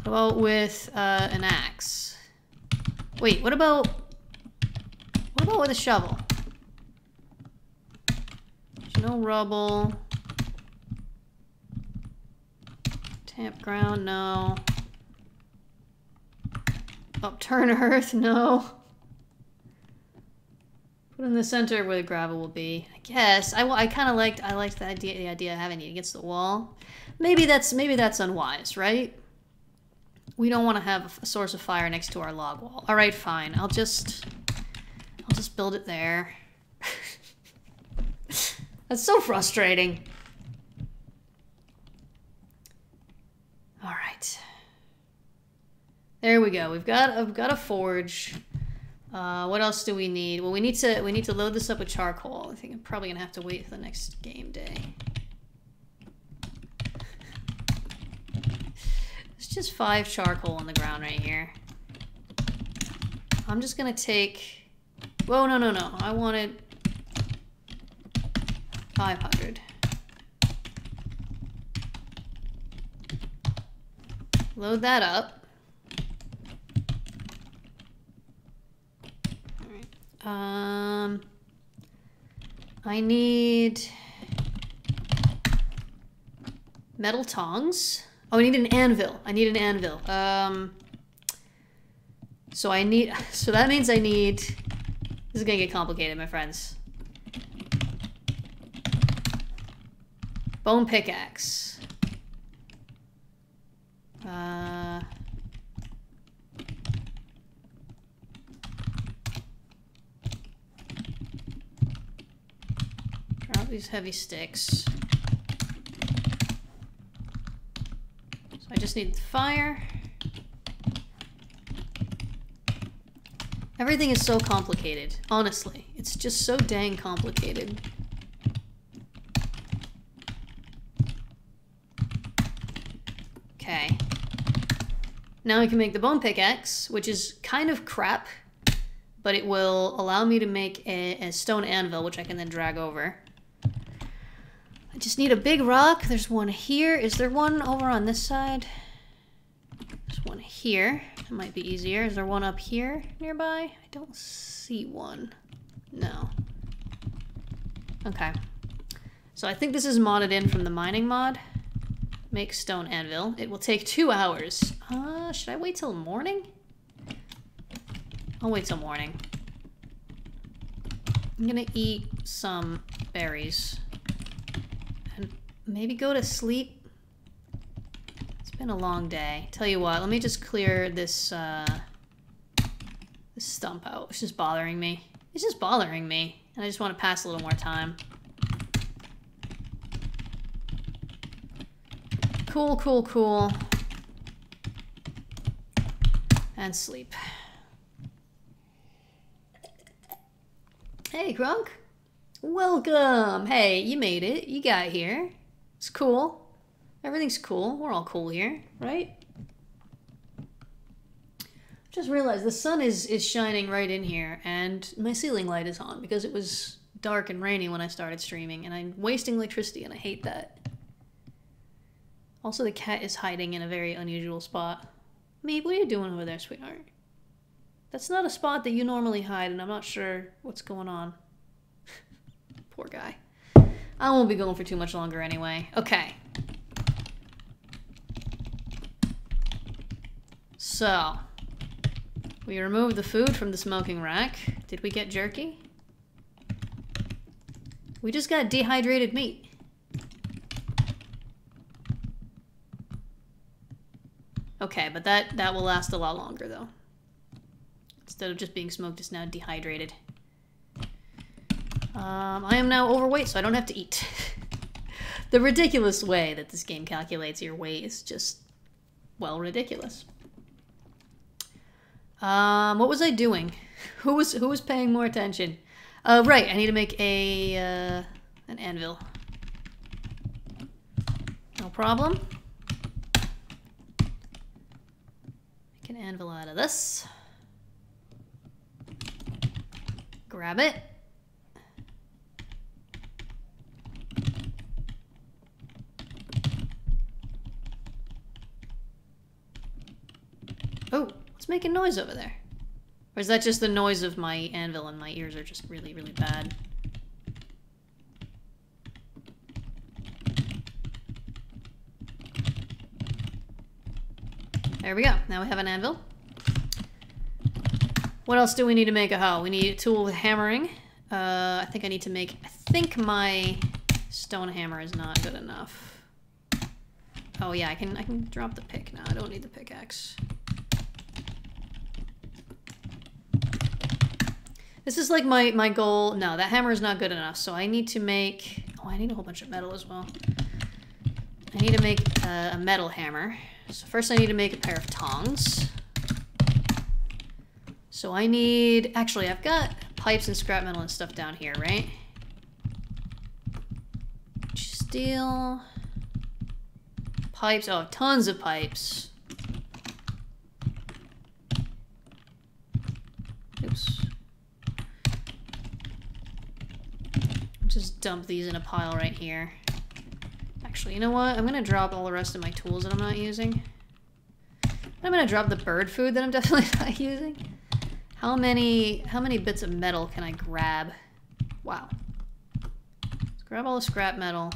What about with an axe? Wait, what about with a shovel? There's no rubble. Tamp ground, no. Upturn earth, no. Put in the center where the gravel will be. I guess I kind of liked the idea of having it against the wall. Maybe that's unwise, right? We don't want to have a source of fire next to our log wall. All right, fine. I'll just build it there. That's so frustrating. All right. There we go. I've got a forge. What else do we need? Well, we need to load this up with charcoal. I think I'm probably gonna have to wait for the next game day. There's just 5 charcoal on the ground right here. I'm just gonna take. Whoa, no. I wanted 500. Load that up. Alright. I need metal tongs. Oh, I need an anvil. So that means I need, this is gonna get complicated, my friends. Bone pickaxe. Drop these heavy sticks. So I just need fire. Everything is so complicated, honestly. It's just so dang complicated. Okay. Now I can make the bone pickaxe, which is kind of crap, but it will allow me to make a stone anvil, which I can then drag over. I just need a big rock. There's one here. Is there one over on this side? There's one here. That might be easier. Is there one up here nearby? I don't see one. No. Okay. So I think this is modded in from the mining mod. Make stone anvil. It will take 2 hours. Should I wait till morning? I'll wait till morning. I'm gonna eat some berries. And maybe go to sleep. It's been a long day. Tell you what, let me just clear this, this stump out. It's just bothering me. It's just bothering me. And I just want to pass a little more time. Cool, cool, cool. And sleep. Hey, Grunk. Welcome. Hey, you made it. You got here. It's cool. Everything's cool. We're all cool here, right? Just realized the sun is shining right in here, and my ceiling light is on because it was dark and rainy when I started streaming, and I'm wasting electricity, and I hate that. Also, the cat is hiding in a very unusual spot. Meep, what are you doing over there, sweetheart? That's not a spot that you normally hide, and I'm not sure what's going on. Poor guy. I won't be going for too much longer anyway. Okay. So, we removed the food from the smoking rack. Did we get jerky? We just got dehydrated meat. Okay, but that will last a lot longer, though. Instead of just being smoked, it's now dehydrated. I am now overweight, so I don't have to eat. The ridiculous way that this game calculates your weight is just, well, ridiculous. What was I doing? Who was paying more attention? Right, I need to make a, an anvil. No problem. Make an anvil out of this. Grab it. Oh, what's making noise over there? Or is that just the noise of my anvil and my ears are just really, really bad? There we go. Now we have an anvil. What else do we need to make a hoe? We need a tool with hammering. I think I need to make... I think my stone hammer is not good enough. Oh yeah, I can drop the pick now. I don't need the pickaxe. This is like my goal. No, that hammer is not good enough, so I need to make... Oh, I need a whole bunch of metal as well. I need to make a metal hammer. So first I need to make a pair of tongs. So I need... Actually, I've got pipes and scrap metal and stuff down here, right? Steel... Pipes. Oh, tons of pipes. Oops. Just dump these in a pile right here. Actually, you know what? I'm gonna drop all the rest of my tools that I'm not using. I'm gonna drop the bird food that I'm definitely not using. How many bits of metal can I grab? Wow. Let's grab all the scrap metal.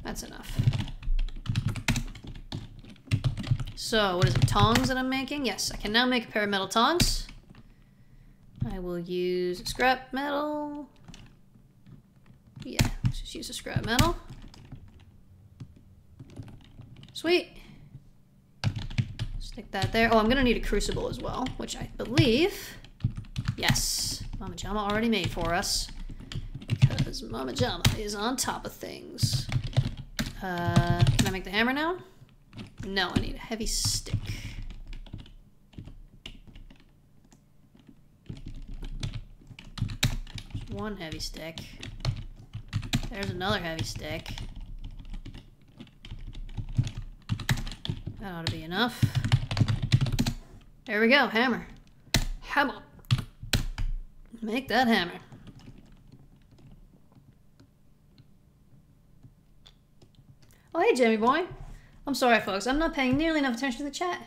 That's enough. So, what is it? Tongs that I'm making? Yes, I can now make a pair of metal tongs. I will use scrap metal. Yeah, let's just use the scrap metal. Sweet. Stick that there. Oh, I'm gonna need a crucible as well, which I believe... Yes, Mama Jama already made for us. Because Mama Jama is on top of things. Can I make the hammer now? No, I need a heavy stick. One heavy stick. There's another heavy stick. That ought to be enough. There we go, hammer. Hammer. Make that hammer. Oh, hey, Jamie boy. I'm sorry, folks. I'm not paying nearly enough attention to the chat.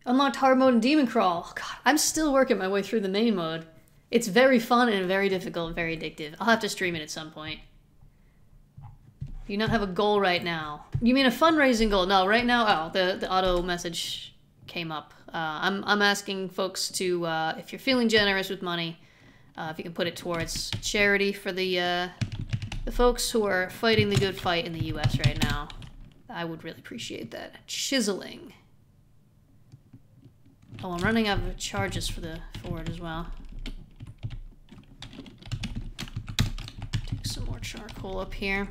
Unlocked hard mode and demon crawl. Oh, God, I'm still working my way through the main mode. It's very fun and very difficult and very addictive. I'll have to stream it at some point. Do you not have a goal right now? You mean a fundraising goal? No, right now... Oh, the auto message came up. I'm asking folks to, if you're feeling generous with money, if you can put it towards charity for the folks who are fighting the good fight in the US right now. I would really appreciate that. Chiseling. Oh, I'm running out of charges for the forge as well. Take some more charcoal up here.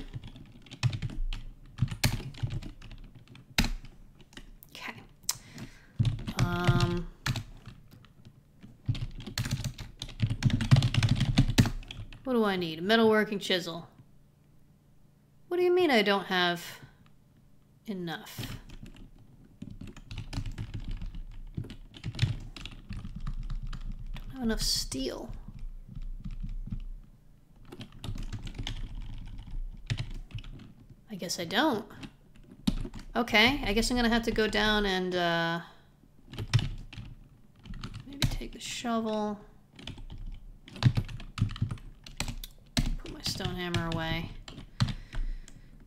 Okay. What do I need? A metalworking chisel. What do you mean I don't have enough? Don't have enough steel. I guess I don't. Okay, I guess I'm gonna have to go down and maybe take the shovel. Put my stone hammer away.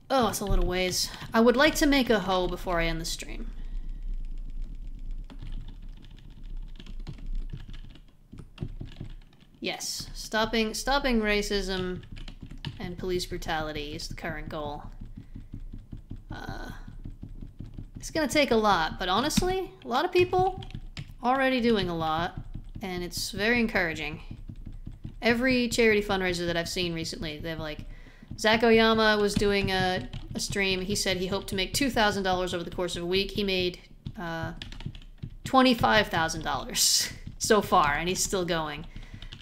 Oh, it's a little ways. I would like to make a hoe before I end the stream. Yes, stopping racism and police brutality is the current goal. It's gonna take a lot, but honestly, a lot of people already doing a lot, and it's very encouraging. Every charity fundraiser that I've seen recently, they've like... Zach Oyama was doing a stream. He said he hoped to make $2,000 over the course of a week. He made $20 $25,000 so far, and he's still going.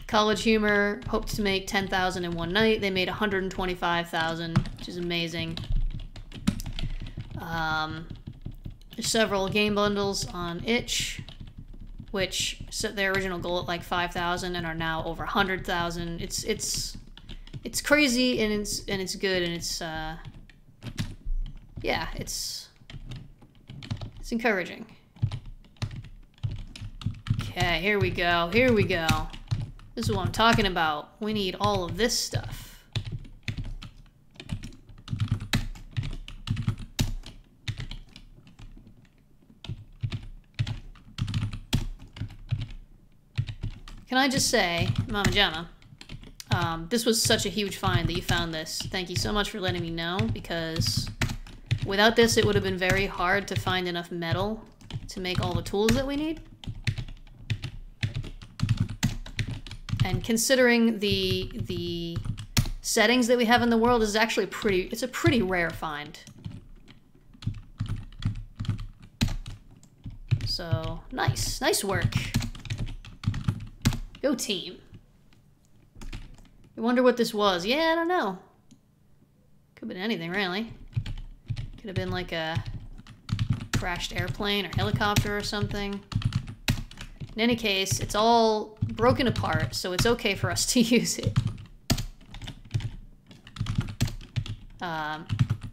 College Humor hoped to make $10,000 in one night. They made $125,000, which is amazing. There's several game bundles on Itch, which set their original goal at like 5,000 and are now over 100,000. It's crazy, and it's good, and it's yeah, it's encouraging. Okay, here we go. Here we go. This is what I'm talking about. We need all of this stuff. Can I just say, Mama Jama, this was such a huge find that you found this. Thank you so much for letting me know, because without this it would have been very hard to find enough metal to make all the tools that we need. And considering the settings that we have in the world, is actually it's a pretty rare find. So, nice work. Go team. You wonder what this was? Yeah, I don't know. Could have been anything, really. Could have been like a crashed airplane or helicopter or something. In any case, it's all broken apart, so it's okay for us to use it.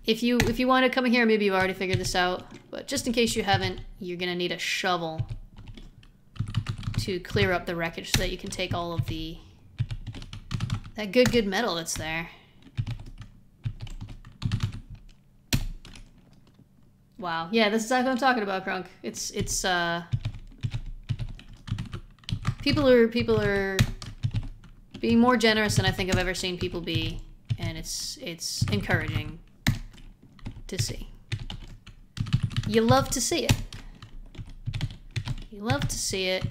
If you want to come in here, maybe you've already figured this out, but just in case you haven't, you're gonna need a shovel to clear up the wreckage so that you can take all of that good metal that's there. Wow. Yeah, that's exactly what I'm talking about, Crunk. It's people are being more generous than I think I've ever seen people be, and it's encouraging to see. You love to see it. You love to see it.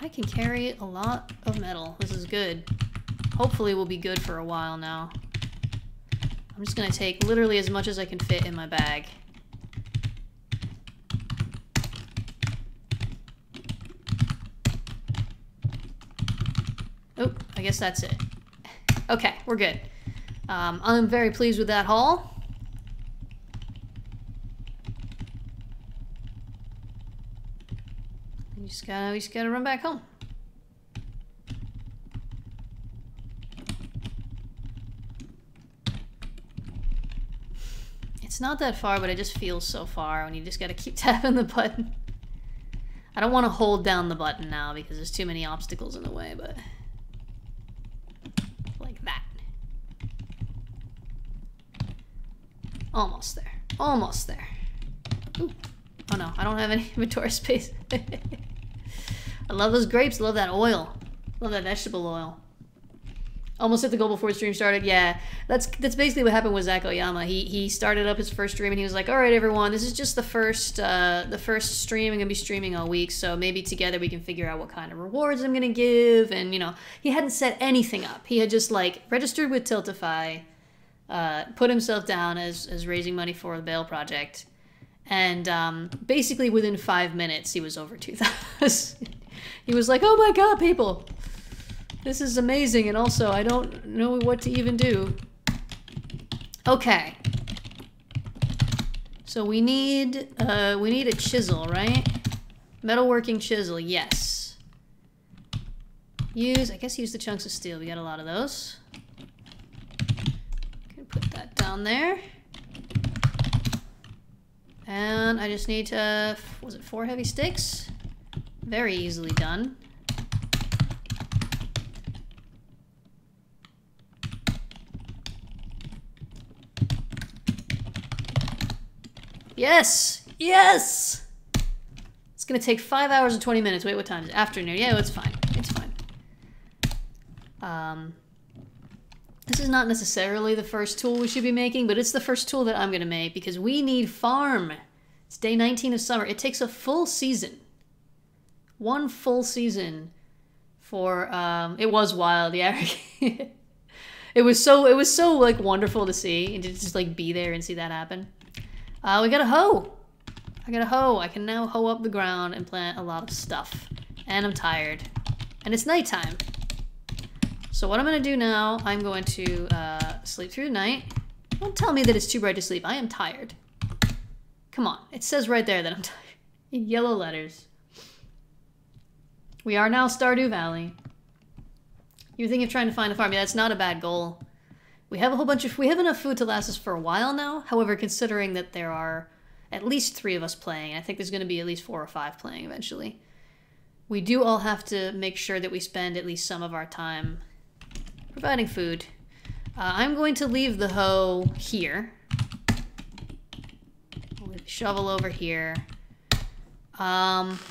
I can carry a lot of metal. This is good. Hopefully we'll be good for a while now. I'm just gonna take literally as much as I can fit in my bag. Oh, I guess that's it. Okay, we're good. I'm very pleased with that haul. We just gotta run back home. It's not that far, but it just feels so far when you just gotta keep tapping the button. I don't want to hold down the button now because there's too many obstacles in the way, but like that. Almost there. Almost there. Ooh. Oh no, I don't have any inventory space. I love those grapes. Love that oil. Love that vegetable oil. Almost hit the goal before the stream started. Yeah, that's basically what happened with Zach Oyama. He started up his first stream and he was like, "All right, everyone, this is just the first stream. I'm gonna be streaming all week, so maybe together we can figure out what kind of rewards I'm gonna give." And you know, he hadn't set anything up. He had just like registered with Tiltify, put himself down as raising money for the Bail Project, and basically within 5 minutes he was over 2,000. He was like, "Oh my god, people! This is amazing, and also I don't know what to even do." Okay. So we need a chisel, right? Metalworking chisel, yes. I guess use the chunks of steel. We got a lot of those. Okay, put that down there. And I just need to, was it 4 heavy sticks? Very easily done. Yes! Yes! It's gonna take 5 hours and 20 minutes. Wait, what time is it? Afternoon. Yeah, it's fine. It's fine. This is not necessarily the first tool we should be making, but it's the first tool that I'm gonna make because we need farm. It's day 19 of summer. It takes a full season. 1 full season for, it was wild, yeah. It was so like wonderful to see and to just like be there and see that happen. We got a hoe. I got a hoe. I can now hoe up the ground and plant a lot of stuff. And I'm tired. And it's nighttime. So what I'm going to do now, I'm going to sleep through the night. Don't tell me that it's too bright to sleep. I am tired. Come on. It says right there that I'm tired. In yellow letters. We are now Stardew Valley. You're thinking of trying to find a farm. Yeah, that's not a bad goal. We have a whole bunch of... We have enough food to last us for a while now. However, considering that there are at least 3 of us playing, I think there's going to be at least 4 or 5 playing eventually. We do all have to make sure that we spend at least some of our time providing food. I'm going to leave the hoe here. I'll leave the shovel over here.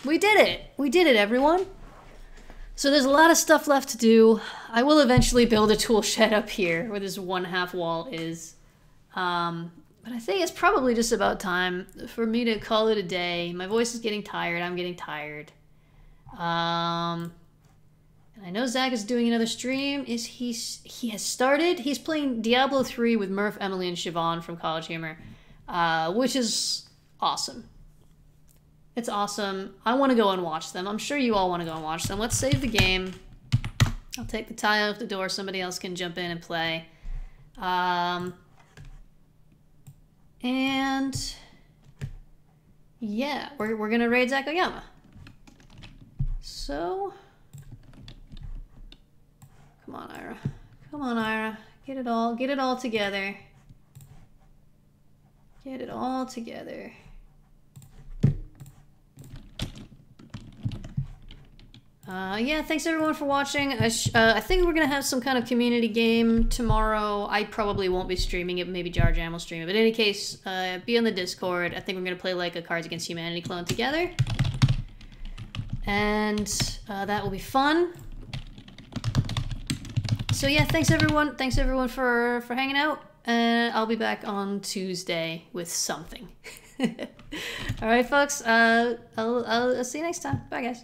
We did it! We did it, everyone! So there's a lot of stuff left to do. I will eventually build a tool shed up here where this 1/2 wall is. But I think it's probably just about time for me to call it a day. My voice is getting tired. I'm getting tired. And I know Zach is doing another stream. He has started? He's playing Diablo 3 with Murph, Emily, and Siobhan from College Humor, which is awesome. It's awesome. I want to go and watch them. I'm sure you all want to go and watch them. Let's save the game. I'll take the tile off the door. Somebody else can jump in and play. And yeah, we're gonna raid Zakoyama. So come on, Ira. Come on, Ira. Get it all together. Get it all together. Yeah, thanks everyone for watching. I think we're gonna have some kind of community game tomorrow. I probably won't be streaming it, maybe Jar Jam will stream it. But in any case, be on the Discord. I think we're gonna play like a Cards Against Humanity clone together. And that will be fun. So yeah, thanks everyone. Thanks everyone for hanging out. And I'll be back on Tuesday with something. Alright folks, I'll see you next time. Bye guys.